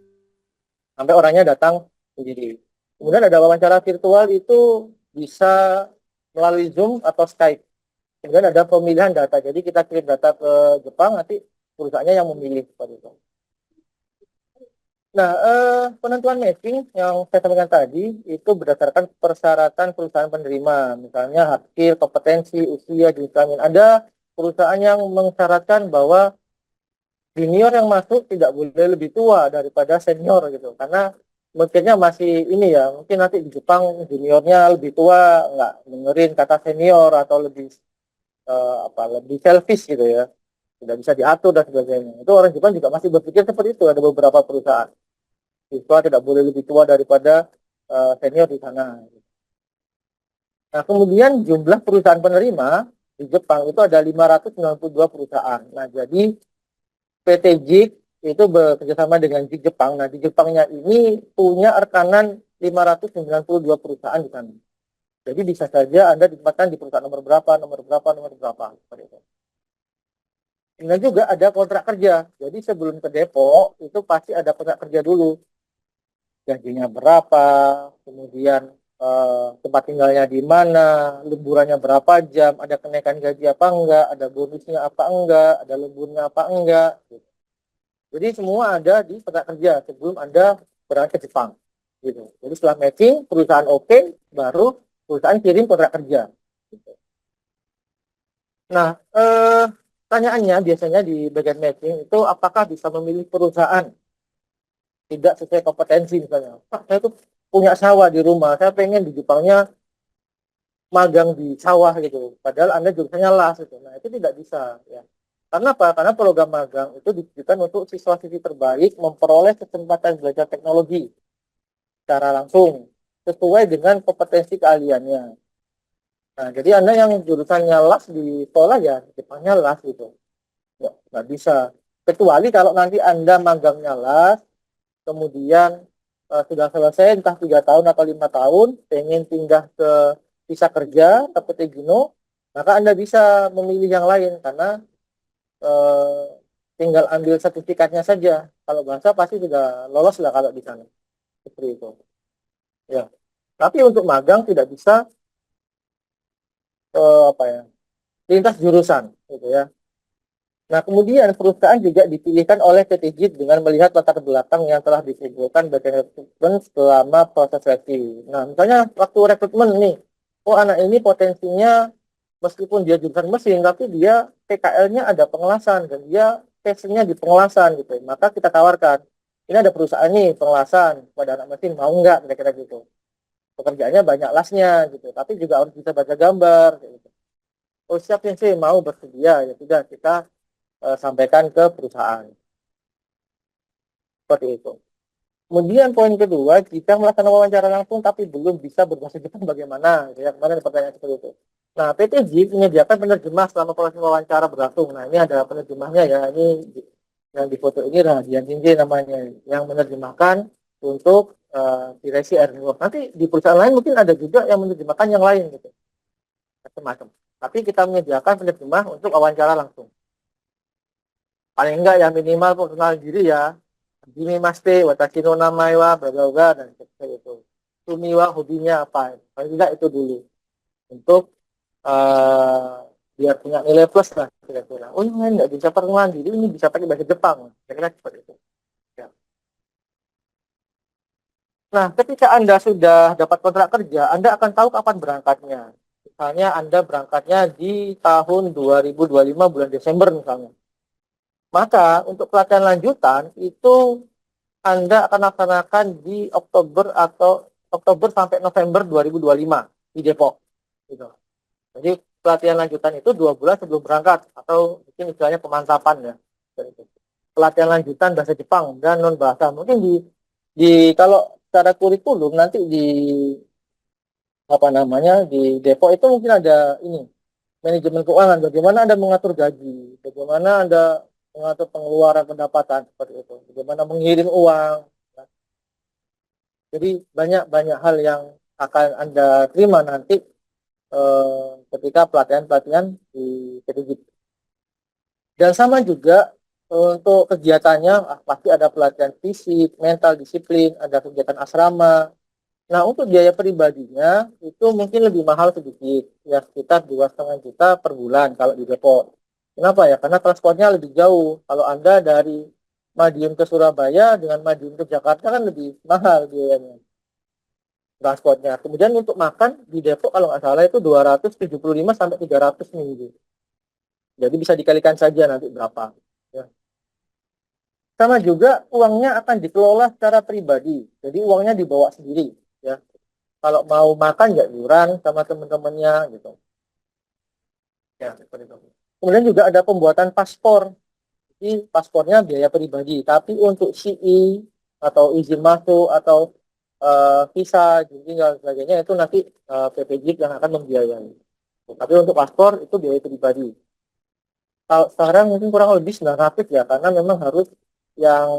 Sampai orangnya datang sendiri. Kemudian ada wawancara virtual itu bisa melalui Zoom atau Skype. Kemudian ada pemilihan data. Jadi kita kirim data ke Jepang, nanti perusahaannya yang memilih seperti itu. Nah, penentuan matching yang saya sampaikan tadi itu berdasarkan persyaratan perusahaan penerima, misalnya hard skill, kompetensi, usia, jenis kelamin. Ada perusahaan yang mensyaratkan bahwa junior yang masuk tidak boleh lebih tua daripada senior gitu, karena mungkinnya masih ini ya, mungkin nanti di Jepang juniornya lebih tua, nggak dengerin kata senior atau lebih lebih selfish gitu ya, tidak bisa diatur dan sebagainya. Itu orang Jepang juga masih berpikir seperti itu. Ada beberapa perusahaan siswa tidak boleh lebih tua daripada senior di sana. Nah, kemudian jumlah perusahaan penerima di Jepang itu ada 592 perusahaan. Nah, jadi PT JIC itu bekerjasama dengan JIC Jepang. Nah, di Jepangnya ini punya rekanan 592 perusahaan di sana. Jadi bisa saja Anda ditempatkan di perusahaan nomor berapa, nomor berapa, nomor berapa. Seperti itu. Dan juga ada kontrak kerja. Jadi sebelum ke Depok itu pasti ada kontrak kerja dulu. Gajinya berapa, kemudian tempat tinggalnya di mana, lemburannya berapa jam, ada kenaikan gaji apa enggak, ada bonusnya apa enggak, ada lemburnya apa enggak. Gitu. Jadi semua ada di kontrak kerja sebelum Anda berangkat ke Jepang. Gitu. Jadi setelah matching, perusahaan oke, baru perusahaan kirim kontrak kerja. Gitu. Nah, pertanyaannya biasanya di bagian matching itu apakah bisa memilih perusahaan tidak sesuai kompetensi misalnya. Pak, saya tuh punya sawah di rumah, saya pengen di Jepangnya magang di sawah gitu. Padahal Anda jurusannya las gitu. Nah, itu tidak bisa ya. Karena apa? Karena program magang itu ditujukan untuk siswa-siswi terbaik memperoleh kesempatan belajar teknologi secara langsung sesuai dengan kompetensi keahliannya. Nah, jadi Anda yang jurusannya las di sekolah ya Jepangnya las gitu. Ya, nggak bisa. Kecuali kalau nanti Anda magangnya las, kemudian sudah selesai entah 3 tahun atau 5 tahun, pengen pindah ke visa kerja seperti Gino, maka Anda bisa memilih yang lain karena eh, tinggal ambil sertifikatnya saja. Kalau bahasa pasti sudah lolos lah kalau di sana. Seperti itu. Ya. Tapi untuk magang tidak bisa apa ya, lintas jurusan gitu ya. Nah, kemudian perusahaan juga dipilihkan oleh PT JIT dengan melihat latar belakang yang telah disimpulkan bagian rekrutmen selama proses seleksi. Nah, misalnya waktu rekrutmen nih, oh anak ini potensinya meskipun dia jurusan mesin, tapi dia PKL-nya ada pengelasan dan dia passionnya di pengelasan gitu. Maka kita tawarkan, ini ada perusahaan nih pengelasan pada anak mesin, mau nggak kira-kira gitu. Pekerjaannya banyak lasnya gitu, tapi juga harus bisa baca gambar gitu. Oh siap sih mau bersedia, ya sudah kita sampaikan ke perusahaan. Seperti itu. Kemudian poin kedua, jika melakukan wawancara langsung tapi belum bisa berbahasa Jepang bagaimana? Ya, kemarin ada pertanyaan seperti itu. Nah, PT JIP menyediakan penerjemah selama proses wawancara berlangsung. Nah, ini ada penerjemahnya ya. Ini yang di foto ini Radian Jinji namanya, yang menerjemahkan untuk Diresi Airwork. Nanti di perusahaan lain mungkin ada juga yang menerjemahkan yang lain gitu. Macam-macam. Tapi kita menyediakan penerjemah untuk wawancara langsung. Paling enggak ya minimal perkenalan diri ya. Jimi Maste, Watashi no namae wa bla bla bla dan seperti itu. Sumiwa hobinya apa? Paling enggak itu dulu untuk biar punya nilai plus lah kira-kira. Oh ini enggak bisa perkenalan diri, ini bisa pakai bahasa Jepang. Kira-kira seperti itu. Ya. Nah, ketika Anda sudah dapat kontrak kerja, Anda akan tahu kapan berangkatnya. Misalnya Anda berangkatnya di tahun 2025 bulan Desember misalnya. Maka untuk pelatihan lanjutan itu Anda akan laksanakan di Oktober atau Oktober sampai November 2025 di Depok. Gitu. Jadi pelatihan lanjutan itu 2 bulan sebelum berangkat atau mungkin istilahnya pemantapan ya. Pelatihan lanjutan bahasa Jepang dan non bahasa. Mungkin di kalau secara kurikulum nanti di apa namanya di Depok itu mungkin ada ini manajemen keuangan, bagaimana Anda mengatur gaji, bagaimana Anda mengatur pengeluaran pendapatan seperti itu, bagaimana mengirim uang. Jadi banyak hal yang akan Anda terima nanti ketika pelatihan-pelatihan di PTJ. Dan sama juga untuk kegiatannya pasti ada pelatihan fisik, mental, disiplin, ada kegiatan asrama. Nah, untuk biaya pribadinya itu mungkin lebih mahal sedikit, ya sekitar 2,5 juta per bulan kalau di Depok. Kenapa ya? Karena transportnya lebih jauh. Kalau Anda dari Madiun ke Surabaya dengan Madiun ke Jakarta kan lebih mahal biayanya transportnya. Kemudian untuk makan di Depok kalau nggak salah itu 275 sampai 300 minggu. Jadi bisa dikalikan saja nanti berapa. Ya. Sama juga uangnya akan dikelola secara pribadi. Jadi uangnya dibawa sendiri. Ya. Kalau mau makan ya iuran sama teman-temannya gitu. Ya, seperti itu. Kemudian juga ada pembuatan paspor. Jadi paspornya biaya pribadi. Tapi untuk CI atau izin masuk atau visa, jadi dan sebagainya itu nanti PPJ yang akan membiayai. Tapi untuk paspor itu biaya pribadi. Kalau sekarang mungkin kurang lebih 900 ya, karena memang harus yang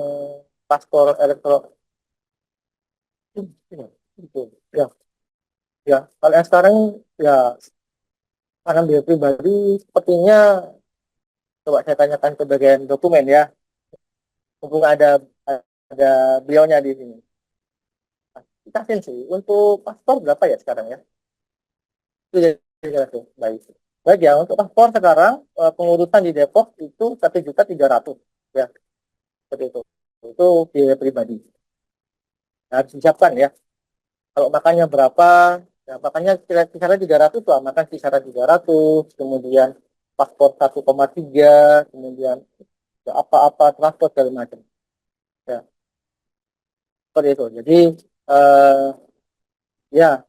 paspor elektronik itu. Ya, ya. Kalau yang sekarang ya karena biaya pribadi sepertinya coba saya tanyakan ke bagian dokumen ya. Mumpung ada beliaunya di sini. Kasih sih untuk paspor berapa ya sekarang ya? Itu jadi tuh. Baik. Baik ya, untuk paspor sekarang pengurusan di Depok itu 1.300.000 ya, seperti itu. Itu biaya pribadi. Nah, harus disiapkan ya. Kalau makannya berapa? Ya, makannya kisaran 300 lah, makan kisaran 300, kemudian paspor 1,3, kemudian ya, apa-apa transport segala macam. Ya, seperti itu. Jadi ya,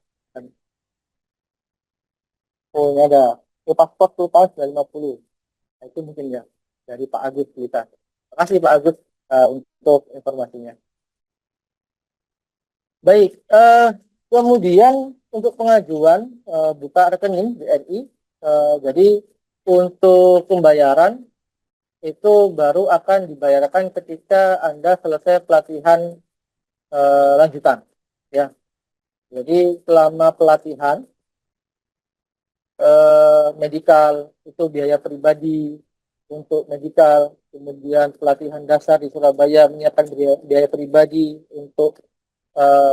oh ini ada paspor tuh tahun 1950. Nah, itu mungkin ya dari Pak Agus kita. Terima kasih Pak Agus untuk informasinya. Baik, kemudian untuk pengajuan buka rekening BNI, jadi untuk pembayaran itu baru akan dibayarkan ketika Anda selesai pelatihan lanjutan. Ya, jadi selama pelatihan medikal itu biaya pribadi untuk medikal, kemudian pelatihan dasar di Surabaya menyiapkan biaya pribadi untuk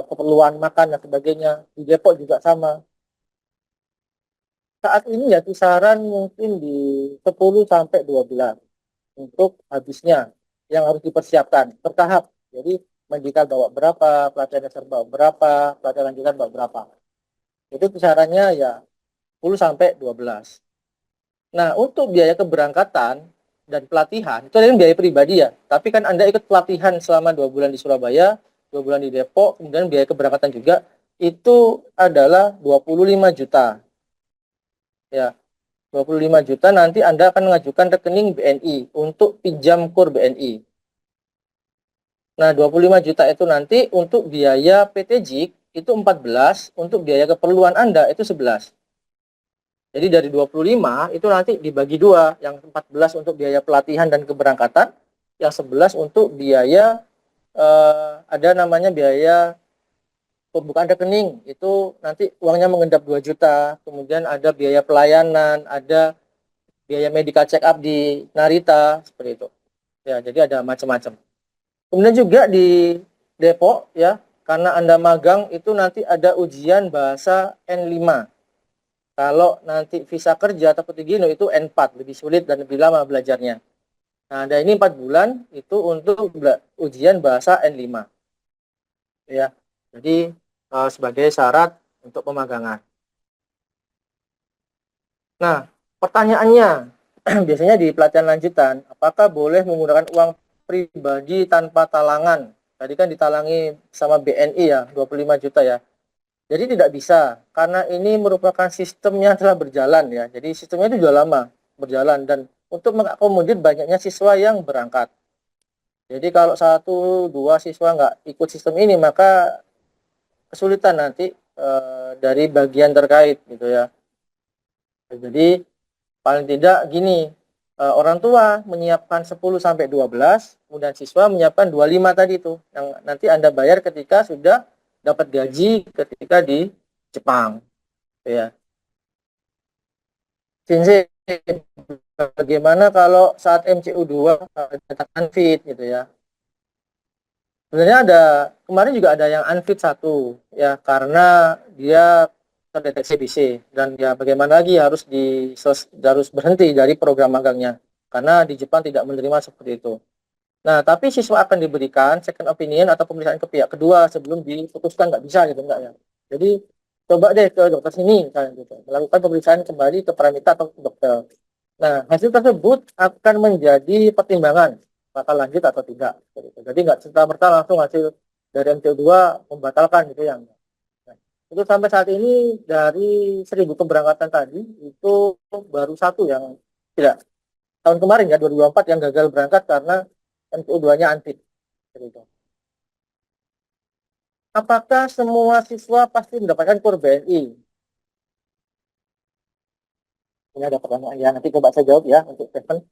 keperluan makan dan sebagainya. Di Depok juga sama. Saat ini ya kisaran mungkin di 10 sampai 12 untuk habisnya yang harus dipersiapkan bertahap. Jadi medikal bawa berapa, pelatihan dasar bawa berapa, pelatihan lanjutan bawa berapa. Itu kisarannya ya 10 sampai 12. Nah, untuk biaya keberangkatan dan pelatihan, itu adalah biaya pribadi ya. Tapi kan Anda ikut pelatihan selama 2 bulan di Surabaya, 2 bulan di Depok, kemudian biaya keberangkatan juga, itu adalah 25 juta. Ya, 25 juta nanti Anda akan mengajukan rekening BNI untuk pinjam kur BNI. Nah, 25 juta itu nanti untuk biaya PTJIK itu 14, untuk biaya keperluan Anda itu 11. Jadi dari 25 itu nanti dibagi dua, yang 14 untuk biaya pelatihan dan keberangkatan, yang 11 untuk biaya ada namanya biaya pembukaan rekening, itu nanti uangnya mengendap 2 juta, kemudian ada biaya pelayanan, ada biaya medical check up di Narita, seperti itu. Ya, jadi ada macam-macam. Kemudian juga di Depok ya, karena Anda magang itu nanti ada ujian bahasa N5. Kalau nanti visa kerja atau Petigino itu N4, lebih sulit dan lebih lama belajarnya. Nah, ada ini 4 bulan itu untuk ujian bahasa N5. Ya. Jadi sebagai syarat untuk pemagangan. Nah, pertanyaannya biasanya di pelatihan lanjutan, apakah boleh menggunakan uang pribadi tanpa talangan? Tadi kan ditalangi sama BNI ya, 25 juta ya. Jadi tidak bisa, karena ini merupakan sistem yang telah berjalan ya. Jadi sistemnya itu sudah lama berjalan dan untuk mengakomodir banyaknya siswa yang berangkat. Jadi kalau 1-2 siswa nggak ikut sistem ini, maka kesulitan nanti dari bagian terkait gitu ya. Jadi paling tidak gini, orang tua menyiapkan 10 sampai 12, kemudian siswa menyiapkan 25 tadi itu, yang nanti Anda bayar ketika sudah dapat gaji ketika di Jepang, gitu ya. Sensei, bagaimana kalau saat MCU2 dinyatakan fit gitu ya? Sebenarnya kemarin juga ada yang unfit satu, ya karena dia terdeteksi BC, dan ya bagaimana lagi harus berhenti dari program magangnya, karena di Jepang tidak menerima seperti itu. Nah, tapi siswa akan diberikan second opinion atau pemeriksaan ke pihak kedua sebelum diputuskan nggak bisa gitu, enggak ya. Jadi coba deh ke dokter sini, misalnya gitu, melakukan pemeriksaan kembali ke pramita atau ke dokter. Nah, hasil tersebut akan menjadi pertimbangan bakal lanjut atau tidak. Gitu. Jadi nggak serta-merta langsung hasil dari MCO2 membatalkan gitu ya. Nah, itu sampai saat ini dari 1.000 keberangkatan tadi, itu baru satu yang tidak. Tahun kemarin ya, 2024 yang gagal berangkat karena MCO2-nya unfit. Gitu. Apakah semua siswa pasti mendapatkan KUR BNI? Ini ada pertanyaan ya, nanti coba saya jawab ya untuk Stephen.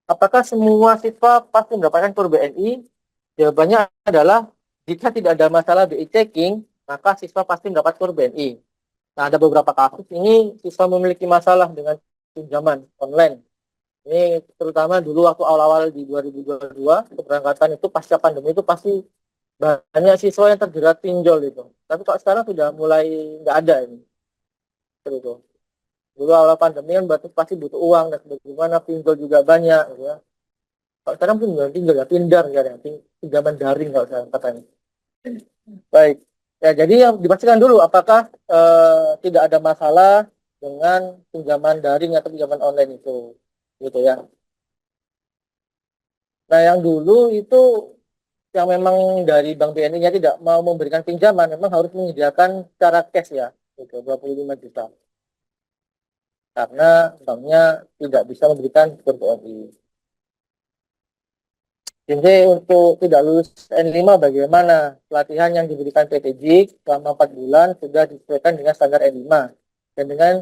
Apakah semua siswa pasti mendapatkan KUR BNI? Jawabannya adalah jika tidak ada masalah BI checking, maka siswa pasti mendapat KUR BNI. Nah, ada beberapa kasus ini siswa memiliki masalah dengan pinjaman online. Ini terutama dulu waktu awal-awal di 2022, keberangkatan itu pasca pandemi itu pasti banyak siswa yang terjerat pinjol itu. Tapi kok sekarang sudah mulai nggak ada ini. Gitu. Dulu awal pandemi kan pasti butuh uang dan bagaimana pinjol juga banyak. Gitu ya. Kalau sekarang pun nggak tinggal ya, pindar ya, pinjaman daring kalau saya katanya. Baik. Ya, jadi yang dipastikan dulu apakah tidak ada masalah dengan pinjaman daring atau pinjaman online itu. Gitu ya. Nah, yang dulu itu yang memang dari Bank BNI-nya tidak mau memberikan pinjaman, memang harus menyediakan secara cash ya, gitu, 25 juta. Karena banknya tidak bisa memberikan KUR BNI. Jadi untuk tidak lulus N5 bagaimana? Pelatihan yang diberikan PT JIK selama 4 bulan sudah disesuaikan dengan standar N5. Dan dengan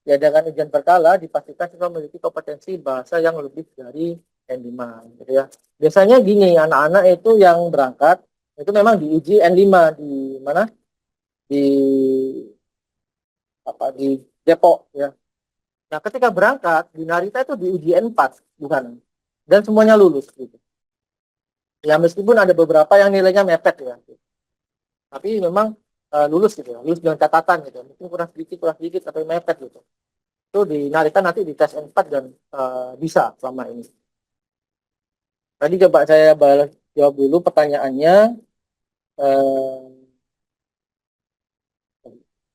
diadakan ujian berkala, dipastikan siswa memiliki kompetensi bahasa yang lebih dari N5. Gitu ya. Biasanya gini, anak-anak itu yang berangkat, itu memang diuji N5 di mana? Di di Depok ya. Nah, ketika berangkat di Narita itu diuji N4 bukan. Dan semuanya lulus gitu. Ya meskipun ada beberapa yang nilainya mepet ya, tapi memang lulus gitu ya, lulus dengan catatan gitu, mungkin kurang sedikit tapi mepet gitu. Itu di Narita nanti di tes N4 dan bisa selama ini. Tadi coba saya jawab dulu pertanyaannya.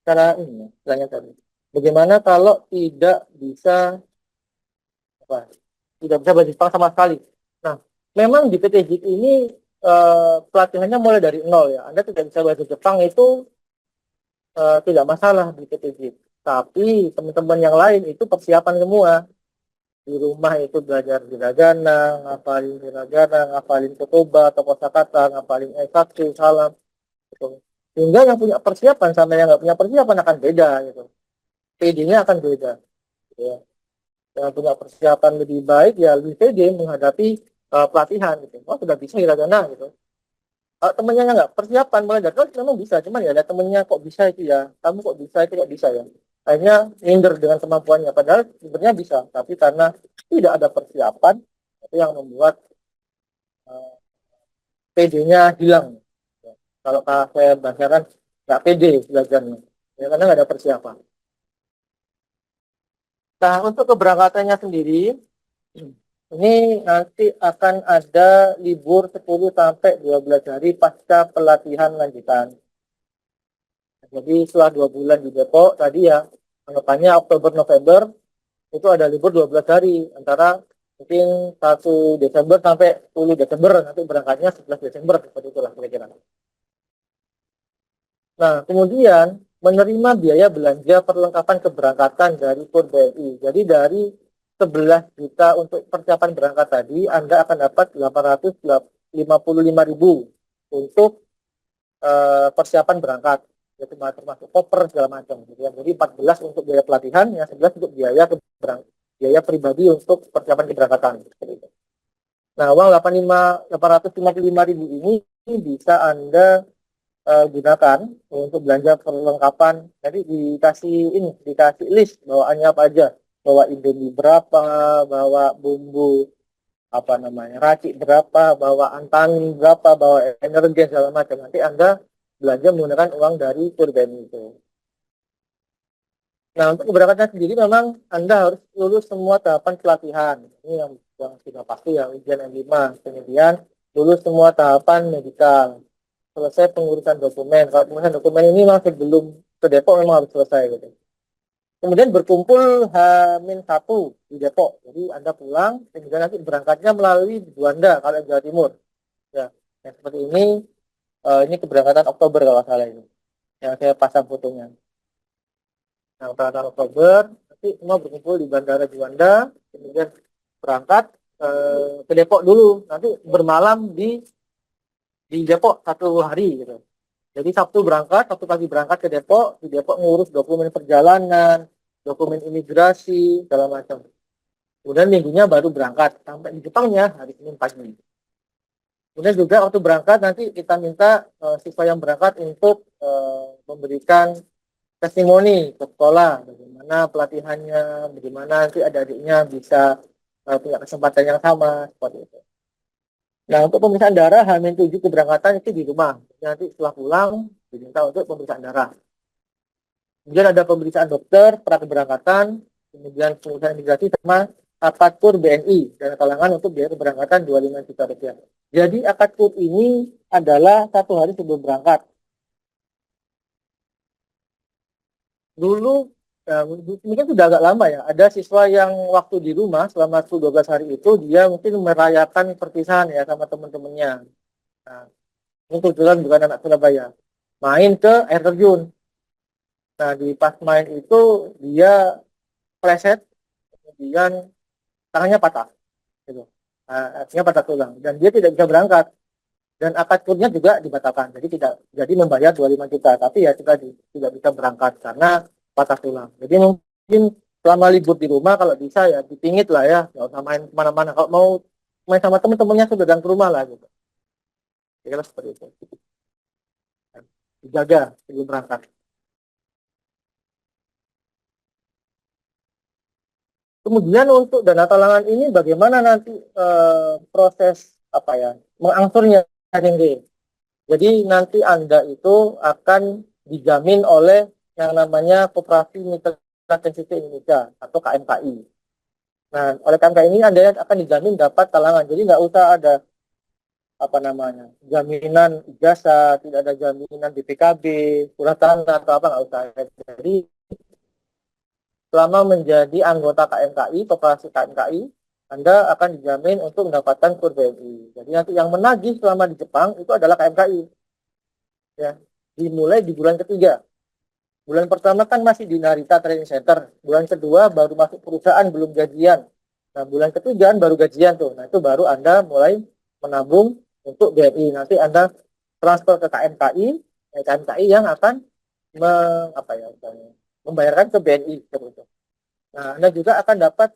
Cara ini ya, pertanyaan tadi. Bagaimana kalau bisa apa, tidak bisa bahasa Jepang sama sekali? Nah, memang di PT JIK ini pelatihannya mulai dari nol ya. Anda tidak bisa bahasa Jepang itu tidak masalah di PT JIK. Tapi teman-teman yang lain itu persiapan semua. Di rumah itu belajar hiragana, ngapalin hiragana, ngapalin kotoba atau kosakata, ngapalin satu salam. Gitu. Sehingga yang punya persiapan sama yang nggak punya persiapan akan beda gitu. PD-nya akan beda. Gitu ya. Yang punya persiapan lebih baik ya lebih pede menghadapi pelatihan gitu. Oh sudah bisa hiragana gitu. Temennya nggak persiapan mulai dari memang bisa, cuman ya ada temennya kok bisa itu ya, kamu kok bisa itu kok bisa ya. Akhirnya minder dengan kemampuannya, padahal sebenarnya bisa, tapi karena tidak ada persiapan itu yang membuat uh, PD-nya hilang. Ya. Kalau saya bahasakan nggak pede belajarnya, ya, karena nggak ada persiapan. Nah untuk keberangkatannya sendiri, ini nanti akan ada libur 10 sampai 12 hari pasca pelatihan lanjutan. Jadi setelah 2 bulan di Depok tadi ya, anggapannya Oktober November itu ada libur 12 hari antara mungkin 1 Desember sampai 10 Desember, nanti berangkatnya 11 Desember seperti itulah kira-kira. Nah, kemudian menerima biaya belanja perlengkapan keberangkatan dari KUR BNI. Jadi dari 11 juta untuk persiapan berangkat tadi, Anda akan dapat 855.000 untuk persiapan berangkat, yaitu termasuk koper segala macam. Jadi 14 untuk biaya pelatihan, yang 11 untuk biaya pribadi untuk persiapan keberangkatan. Nah, uang 855.000 ini bisa Anda gunakan untuk belanja perlengkapan. Jadi dikasih list bawaannya apa aja. Bawa Indomie berapa, bawa bumbu racik berapa, bawa antangin berapa, bawa energen segala macam. Nanti Anda belanja menggunakan uang dari Turben itu. Nah, untuk keberangkatan sendiri memang Anda harus lulus semua tahapan pelatihan. Ini yang sudah pasti ya, ujian M5. Kemudian lulus semua tahapan medikal. Selesai pengurusan dokumen. Kalau pengurusan dokumen ini masih belum ke Depok, memang harus selesai gitu. Kemudian berkumpul H-1 di Depok. Jadi Anda pulang, kemudian nanti berangkatnya melalui Juanda kalau Jawa Timur. Ya, yang seperti ini keberangkatan Oktober kalau salah ini. Yang saya pasang fotonya. Nah, keberangkatan Oktober, nanti semua berkumpul di Bandara Juanda, kemudian berangkat ke Depok dulu. Nanti bermalam di Depok 1 hari gitu. Jadi Sabtu pagi berangkat ke Depok, di Depok ngurus dokumen perjalanan, dokumen imigrasi, segala macam. Kemudian minggunya baru berangkat, sampai di Jepangnya hari Senin pagi. Kemudian juga waktu berangkat nanti kita minta siswa yang berangkat untuk memberikan testimoni ke sekolah, bagaimana pelatihannya, bagaimana nanti adik-adiknya bisa punya kesempatan yang sama, seperti itu. Nah, untuk pemeriksaan darah, H-7 keberangkatan itu di rumah. Nanti setelah pulang, diminta untuk pemeriksaan darah. Kemudian ada pemeriksaan dokter, keberangkatan, kemudian pemeriksaan imigrasi sama akad kur BNI dan talangan untuk biaya keberangkatan 25 juta rupiah. Jadi akad kur ini adalah 1 hari sebelum berangkat. Dulu, mungkin sudah agak lama ya, ada siswa yang waktu di rumah selama 12 hari itu, dia mungkin merayakan perpisahan ya sama teman-temannya. Nah, ini kebetulan bukan anak Surabaya. Main ke air terjun. Nah, di pas main itu dia pleset, kemudian tangannya patah. Gitu. Nah, artinya patah tulang. Dan dia tidak bisa berangkat. Dan akad kurnya juga dibatalkan. Jadi membayar 25 juta. Tapi ya tidak bisa berangkat karena patah tulang. Jadi mungkin selama libur di rumah kalau bisa ya dipingit lah ya. Nggak usah main kemana-mana. Kalau mau main sama teman-temannya sudah datang ke rumah lah gitu. Kira-kira seperti itu. Dijaga sebelum berangkat. Kemudian untuk dana talangan ini bagaimana nanti proses mengangsurnya, Jadi nanti Anda itu akan dijamin oleh yang namanya Koperasi Mitra Kensitu Indonesia atau KMKI. Nah, oleh KMKI ini Anda akan dijamin dapat talangan. Jadi nggak usah ada jaminan ijazah, tidak ada jaminan BPKB, surat tanah atau apa, nggak usah. Jadi selama menjadi anggota KMKI, Koperasi KMKI, Anda akan dijamin untuk mendapatkan kur BNI. Jadi nanti yang menagih selama di Jepang itu adalah KMKI. Ya, dimulai di bulan ketiga. Bulan pertama kan masih di Narita Training Center. Bulan kedua baru masuk perusahaan, belum gajian. Nah, bulan ketiga baru gajian tuh. Nah, itu baru Anda mulai menabung untuk BNI. Nanti Anda transfer ke KMKI, KMKI yang akan membayarkan ke BNI. Gitu. Nah, Anda juga akan dapat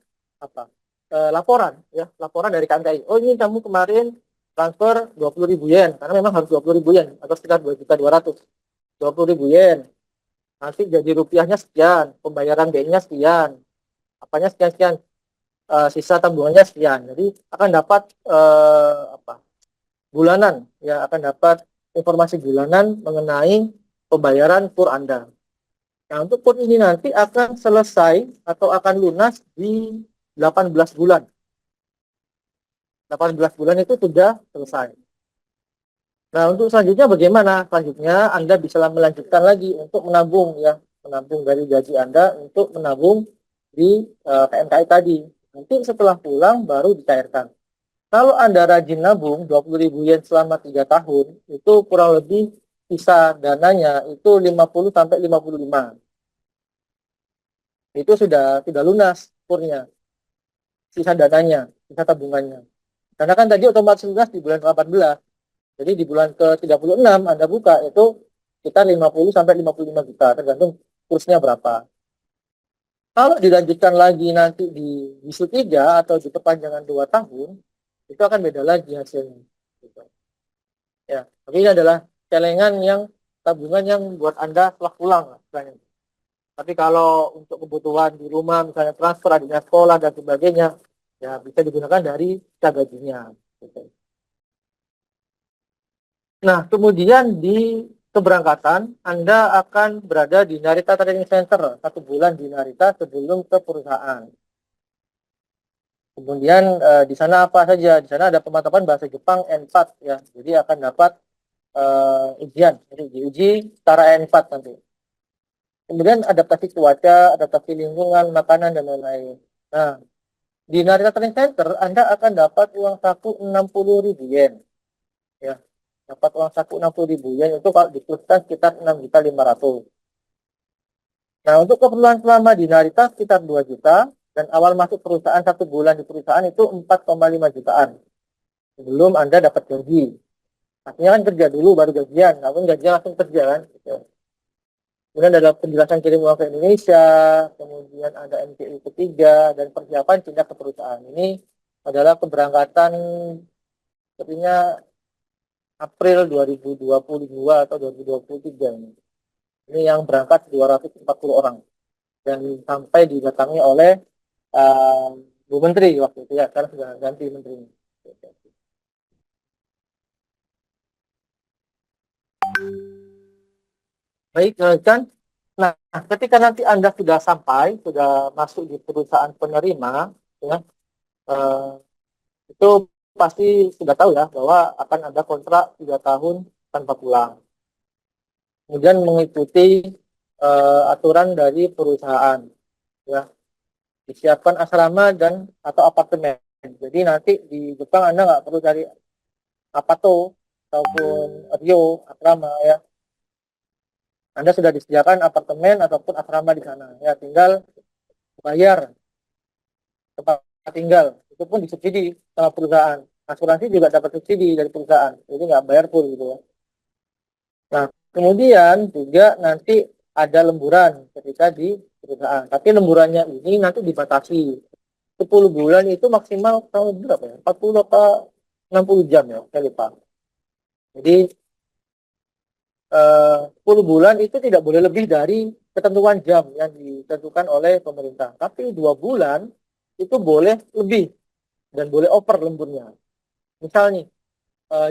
laporan dari KMKI. Oh, ini kamu kemarin transfer 20.000 yen, karena memang harus 20.000 yen atau sekitar 2.200.000. 20.000 yen. Nanti jadi rupiahnya sekian, pembayaran BNI-nya sekian, apanya sekian, sisa tabungannya sekian. Jadi akan dapat bulanan, ya akan dapat informasi bulanan mengenai pembayaran kur Anda. Nah, untuk kur ini nanti akan selesai atau akan lunas di 18 bulan. 18 bulan itu sudah selesai. Nah, untuk selanjutnya bagaimana? Selanjutnya Anda bisa melanjutkan lagi untuk menabung ya, menabung dari gaji Anda untuk menabung di KMKI tadi. Nanti setelah pulang baru dicairkan. Kalau Anda rajin nabung 20.000 yen selama 3 tahun, itu kurang lebih sisa dananya itu 50 sampai 55. Itu sudah lunas kurnya. sisa dananya, sisa tabungannya. Karena kan tadi otomatis lunas di bulan 18. Jadi di bulan ke-36 Anda buka itu sekitar 50 sampai 55 juta tergantung kursnya berapa. Kalau dilanjutkan lagi nanti di wisuda 3 atau di perpanjangan 2 tahun, itu akan beda lagi hasilnya. Gitu. Ya, tapi ini adalah celengan yang tabungan yang buat Anda setelah pulang. Misalnya. Tapi kalau untuk kebutuhan di rumah, misalnya transfer, adanya sekolah, dan sebagainya, ya bisa digunakan dari sisa gajinya. Gitu. Nah, kemudian di keberangkatan, Anda akan berada di Narita Training Center 1 bulan di Narita sebelum ke perusahaan. Kemudian di sana apa saja? Di sana ada pemantapan bahasa Jepang N4 ya. Jadi akan dapat ujian, jadi diuji setara N4 nanti. Kemudian adaptasi cuaca, adaptasi lingkungan, makanan dan lain-lain. Nah, di Narita Training Center Anda akan dapat uang saku 60.000 yen. Ya, dapat uang saku 60.000 yen itu kalau dikurskan sekitar 6.500.000. Nah, untuk keperluan selama di Narita sekitar 2 juta dan awal masuk perusahaan 1 bulan di perusahaan itu 4,5 jutaan. Sebelum Anda dapat gaji. Artinya kan kerja dulu baru gajian, namun gajian langsung kerja kan. Gitu. Kemudian ada penjelasan kirim uang ke Indonesia, kemudian ada MTU ketiga, dan persiapan pindah ke perusahaan. Ini adalah keberangkatan sepertinya April 2022 atau 2023 ini. Ini yang berangkat 240 orang. Dan sampai didatangi oleh Bu Menteri waktu itu ya, sekarang sudah ganti Menteri. Baik, kan? Nah, ketika nanti Anda sudah sampai, sudah masuk di perusahaan penerima, ya, eh, itu pasti sudah tahu ya bahwa akan ada kontrak 3 tahun tanpa pulang. Kemudian mengikuti aturan dari perusahaan, ya, disiapkan asrama dan atau apartemen. Jadi nanti di Jepang Anda nggak perlu cari apato ataupun rio asrama ya. Anda sudah disediakan apartemen ataupun asrama di sana. Ya, tinggal bayar tempat tinggal. Itu pun disubsidi sama perusahaan. Asuransi juga dapat subsidi dari perusahaan. Jadi nggak bayar full gitu ya. Nah, kemudian juga nanti ada lemburan ketika di perusahaan. Tapi lemburannya ini nanti dibatasi. 10 bulan itu maksimal tahun berapa ya? 40 atau 60 jam ya, saya lupa. Jadi 10 bulan itu tidak boleh lebih dari ketentuan jam yang ditentukan oleh pemerintah. Tapi 2 bulan itu boleh lebih dan boleh over lemburnya. Misalnya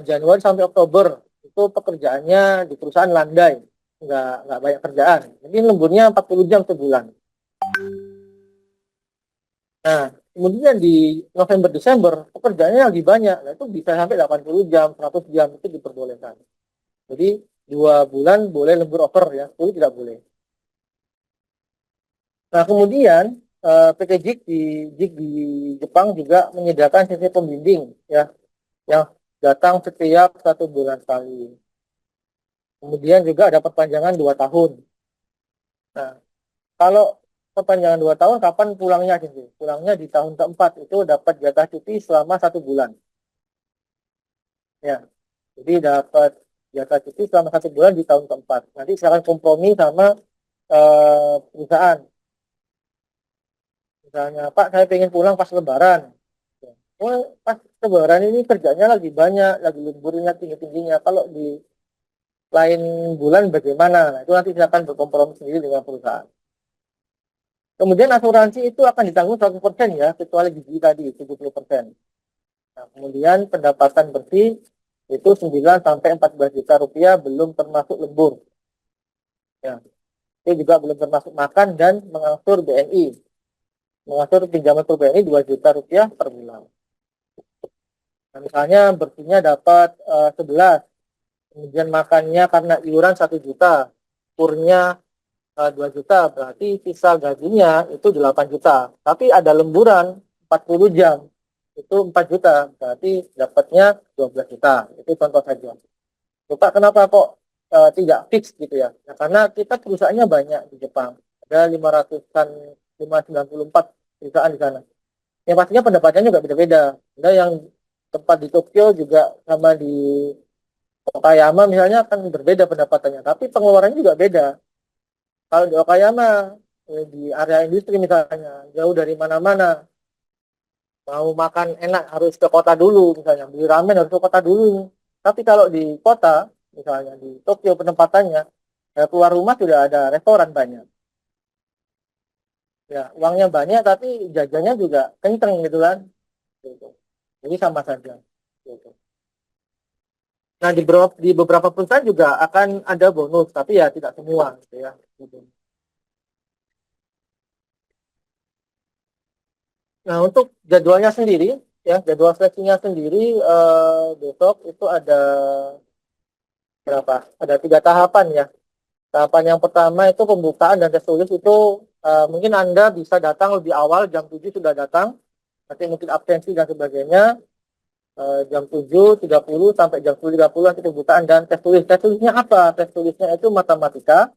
Januari sampai Oktober itu pekerjaannya di perusahaan landai, nggak banyak kerjaan. Jadi lemburnya 40 jam sebulan. Nah, kemudian di November Desember pekerjaannya lagi banyak, nah itu bisa sampai 80 jam, 100 jam itu diperbolehkan. Jadi 2 bulan boleh lembur over ya, 10 tidak boleh. Nah, kemudian PT JIK di Jepang juga menyediakan sesi pembimbing ya, yang datang setiap 1 bulan sekali. Kemudian juga ada perpanjangan 2 tahun. Nah, kalau perpanjangan 2 tahun, kapan pulangnya? Gitu? Pulangnya di tahun keempat, itu dapat jatah cuti selama 1 bulan. Ya, jadi dapat jatah cuti selama 1 bulan di tahun keempat. Nanti silakan kompromi sama perusahaan. Misalnya, Pak, saya pengen pulang pas Lebaran. Oh, pas Lebaran ini kerjanya lagi banyak, lagi liburnya tinggi-tingginya. Kalau di lain bulan bagaimana? Nah, itu nanti silakan berkompromi sendiri dengan perusahaan. Kemudian asuransi itu akan ditanggung 100% ya, kecuali gizi tadi 70%. Nah, kemudian pendapatan bersih itu 9 sampai 14 juta rupiah belum termasuk lembur. Ya, itu juga belum termasuk makan dan mengatur BNI. Mengatur pinjaman per BNI 2 juta rupiah per bulan. Nah, misalnya bersihnya dapat 11, kemudian makannya karena iuran 1 juta, kurnya 2 juta, berarti sisa gajinya itu 8 juta. Tapi ada lemburan 40 jam, itu 4 juta, berarti dapatnya 12 juta. Itu contoh saja. Lupa kenapa kok tidak fix gitu ya. Nah, karena kita perusahaannya banyak di Jepang. Ada 500-an, 594 perusahaan di sana. yang pastinya pendapatannya juga beda-beda. Ada yang tempat di Tokyo juga sama di Okayama misalnya akan berbeda pendapatannya, tapi pengeluarannya juga beda. Kalau di Okayama, di area industri misalnya, jauh dari mana-mana, mau makan enak harus ke kota dulu, misalnya beli ramen harus ke kota dulu. Tapi kalau di kota, misalnya di Tokyo penempatannya, ya keluar rumah sudah ada restoran banyak. Ya, uangnya banyak tapi jajannya juga kenceng gitu kan. Gitu. Jadi sama saja. Gitu. Nah, di beberapa perusahaan juga akan ada bonus, tapi ya tidak semua gitu ya. Gitu. Nah, untuk jadwalnya sendiri, ya jadwal seleksinya sendiri besok itu ada berapa? Ada 3 tahapan ya. Tahapan yang pertama itu pembukaan dan tes tulis itu mungkin Anda bisa datang lebih awal, jam 7 sudah datang, nanti mungkin absensi dan sebagainya, jam 7.30 sampai jam 10.30 nanti pembukaan dan tes tulis. Tes tulisnya apa? Tes tulisnya itu matematika,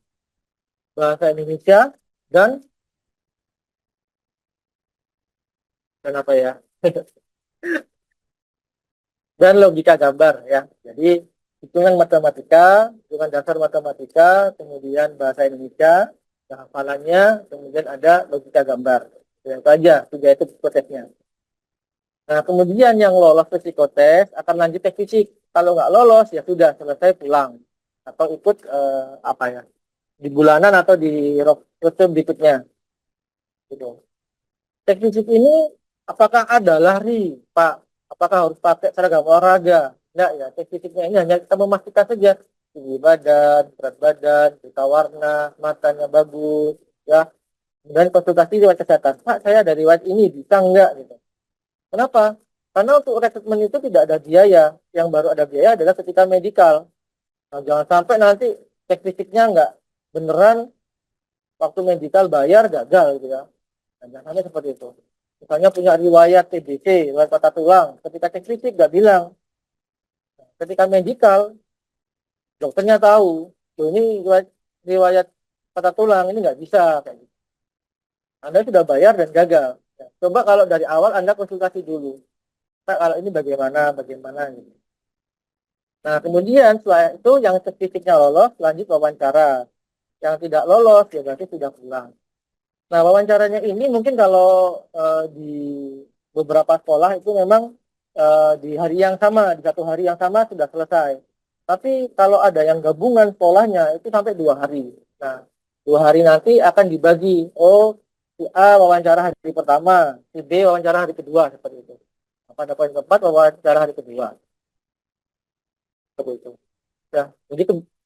bahasa Indonesia, dan apa ya? Dan logika gambar ya. Jadi hitungan matematika, hitungan dasar matematika, kemudian bahasa Indonesia, hafalannya, kemudian ada logika gambar. Itu aja, 3 itu psikotesnya. Nah, kemudian yang lolos ke psikotes akan lanjut tes fisik. Kalau nggak lolos, ya sudah selesai pulang. Atau ikut apa ya, di bulanan atau di rute berikutnya. Gitu. Tes fisik ini apakah ada lari, Pak? Apakah harus pakai seragam olahraga? Enggak ya, tes fisiknya ini hanya kita memastikan saja tinggi badan, berat badan, kita warna, matanya bagus, ya. Dan konsultasi riwayat kesehatan. Pak, saya dari riwayat ini bisa enggak gitu. Kenapa? Karena untuk rekrutmen itu tidak ada biaya. Yang baru ada biaya adalah ketika medikal. Nah, jangan sampai nanti cek fisiknya enggak beneran, waktu medikal bayar gagal gitu ya. Nah, jangan sampai seperti itu. Misalnya punya riwayat TBC, riwayat patah tulang. Ketika cek fisik nggak bilang. Ketika medikal, dokternya tahu. Tuh, ini riwayat patah tulang, ini nggak bisa. Kayak gitu. Anda sudah bayar dan gagal. Ya, coba kalau dari awal Anda konsultasi dulu. Nah, kalau ini bagaimana gitu. Nah, kemudian setelah itu yang fisiknya lolos, lanjut wawancara. Yang tidak lolos, ya berarti sudah pulang. Nah, wawancaranya ini mungkin kalau di beberapa sekolah itu memang di hari yang sama, di satu hari yang sama sudah selesai. Tapi kalau ada yang gabungan sekolahnya itu sampai 2 hari. Nah, 2 hari nanti akan dibagi. Oh, si A wawancara hari pertama, si B wawancara hari kedua, seperti itu. Pada poin keempat wawancara hari kedua, seperti itu. Ya, jadi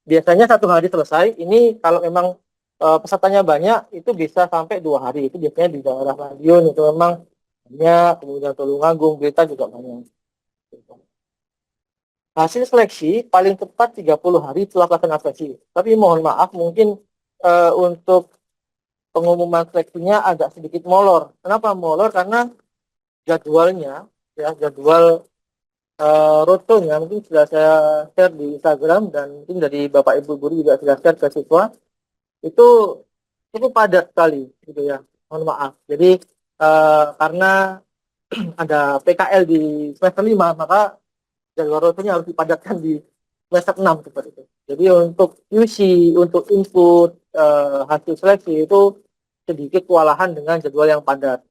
biasanya satu hari selesai. Ini kalau memang pesertanya banyak, itu bisa sampai 2 hari. Itu biasanya di daerah Madiun itu memang banyak. Kemudian Tulungagung, Blitar juga banyak. Hasil seleksi paling tepat 30 hari setelah pelaksanaan seleksi. Tapi mohon maaf, mungkin untuk pengumuman seleksinya agak sedikit molor. Kenapa molor? Karena jadwalnya, ya jadwal rotonya mungkin sudah saya share di Instagram dan mungkin dari Bapak Ibu guru juga sudah share ke siswa, itu cukup padat sekali gitu ya. Mohon maaf. Jadi karena ada PKL di semester 5, maka jadwal rotonya harus dipadatkan di semester 6 seperti itu. Jadi untuk QC, untuk input hasil seleksi itu sedikit kewalahan dengan jadwal yang padat.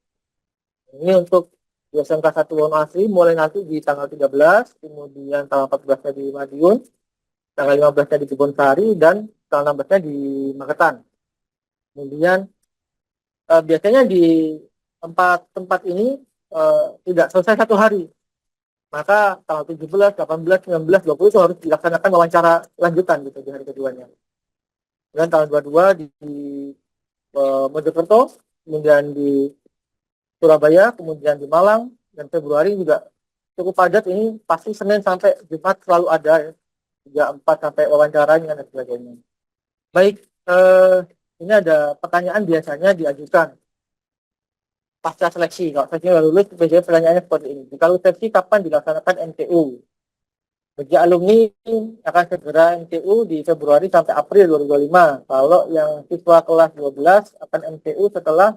Ini untuk SMK 1 Asri mulai nanti di tanggal 13, kemudian tanggal 14-nya di Madiun, tanggal 15-nya di Kebonsari, dan tanggal 16-nya di Magetan. Kemudian biasanya di tempat ini tidak selesai satu hari. Maka tanggal 17, 18, 19, 20 itu harus dilaksanakan wawancara lanjutan gitu di hari keduanya. Dan tanggal 22 di Mojokerto, kemudian di Surabaya, kemudian di Malang, dan Februari juga cukup padat. Ini pasti Senin sampai Jumat selalu ada ya. 3, 4 sampai wawancaranya dan sebagainya. Baik, ini ada pertanyaan biasanya diajukan pasca seleksi. Kalau seleksi sudah lulus, biasanya pertanyaannya seperti ini. Kalau seleksi kapan dilaksanakan MTU? Bagi alumni akan segera MTU di Februari sampai April 2025. Kalau yang siswa kelas 12 akan MTU setelah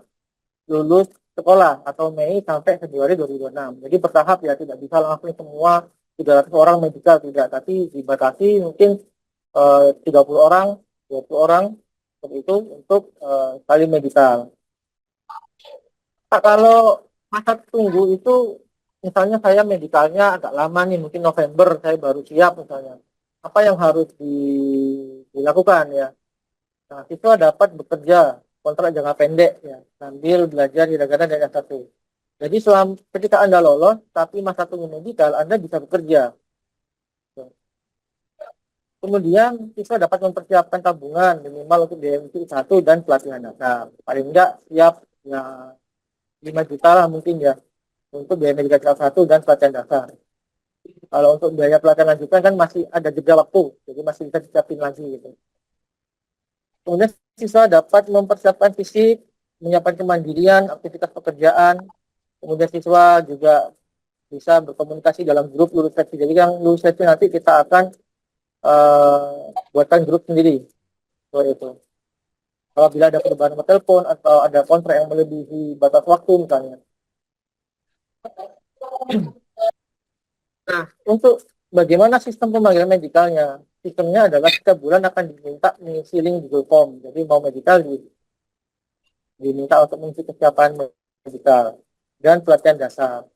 lulus sekolah atau Mei sampai Februari 2026. Jadi bertahap ya, tidak bisa langsung semua 300 orang medical, tidak, tapi dibatasi mungkin 30 orang, 20 orang seperti itu untuk kali medical. Nah, kalau masa tunggu itu misalnya saya medikalnya agak lama nih, mungkin November saya baru siap misalnya. Apa yang harus dilakukan ya? Nah, siswa dapat bekerja kontrak jangka pendek ya, sambil belajar hiragana dan S1. Jadi selama ketika Anda lolos, tapi masa tunggu medikal, Anda bisa bekerja. Kemudian siswa dapat mempersiapkan tabungan minimal untuk biaya satu dan pelatihan dasar. Paling enggak siap ya 5 juta lah mungkin ya untuk biaya medikal tahap 1 dan pelatihan dasar. Kalau untuk biaya pelatihan lanjutan kan masih ada jeda waktu, jadi masih bisa disiapin lagi gitu. Kemudian siswa dapat mempersiapkan fisik, menyiapkan kemandirian, aktivitas pekerjaan. Kemudian siswa juga bisa berkomunikasi dalam grup lulus seleksi. Jadi yang lulus seleksi nanti kita akan buatkan grup sendiri. Seperti itu. Apabila ada perubahan nomor telepon atau ada kontrak yang melebihi batas waktu misalnya. Nah, untuk bagaimana sistem pemanggilan medikalnya? Sistemnya adalah setiap bulan akan diminta mengisi link Google Form. Jadi mau medical diminta untuk mengisi kesiapan medikal dan pelatihan dasar.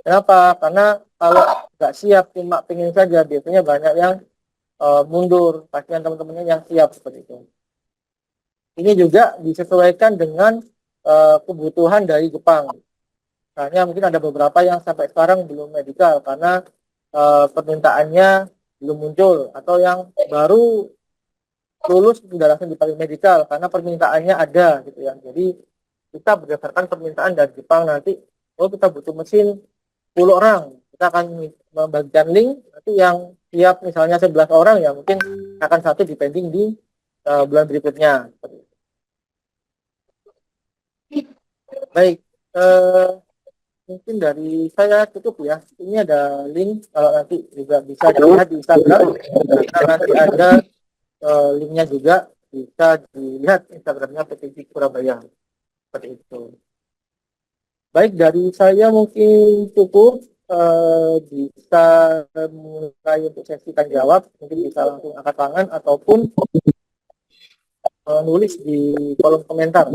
Kenapa? Karena kalau nggak siap cuma pengen saja, biasanya banyak yang mundur, pastikan teman-temannya yang siap seperti itu. Ini juga disesuaikan dengan kebutuhan dari Jepang. Hanya mungkin ada beberapa yang sampai sekarang belum medikal karena permintaannya belum muncul, atau yang baru lulus sudah langsung dipanggil medikal karena permintaannya ada gitu ya. Jadi kita berdasarkan permintaan dari Jepang nanti, oh kita butuh mesin 10 orang, kita akan membagikan link, nanti yang siap misalnya 11 orang ya mungkin akan satu dipending di bulan berikutnya. Baik, mungkin dari saya cukup ya. Ini ada link, kalau nanti juga bisa dilihat di Instagram. Kita nanti ada linknya juga, bisa dilihat Instagramnya PTJ Surabaya. Seperti itu. Baik, dari saya mungkin cukup. Bisa mulai untuk sesi tanya jawab, mungkin bisa langsung angkat tangan ataupun nulis di kolom komentar.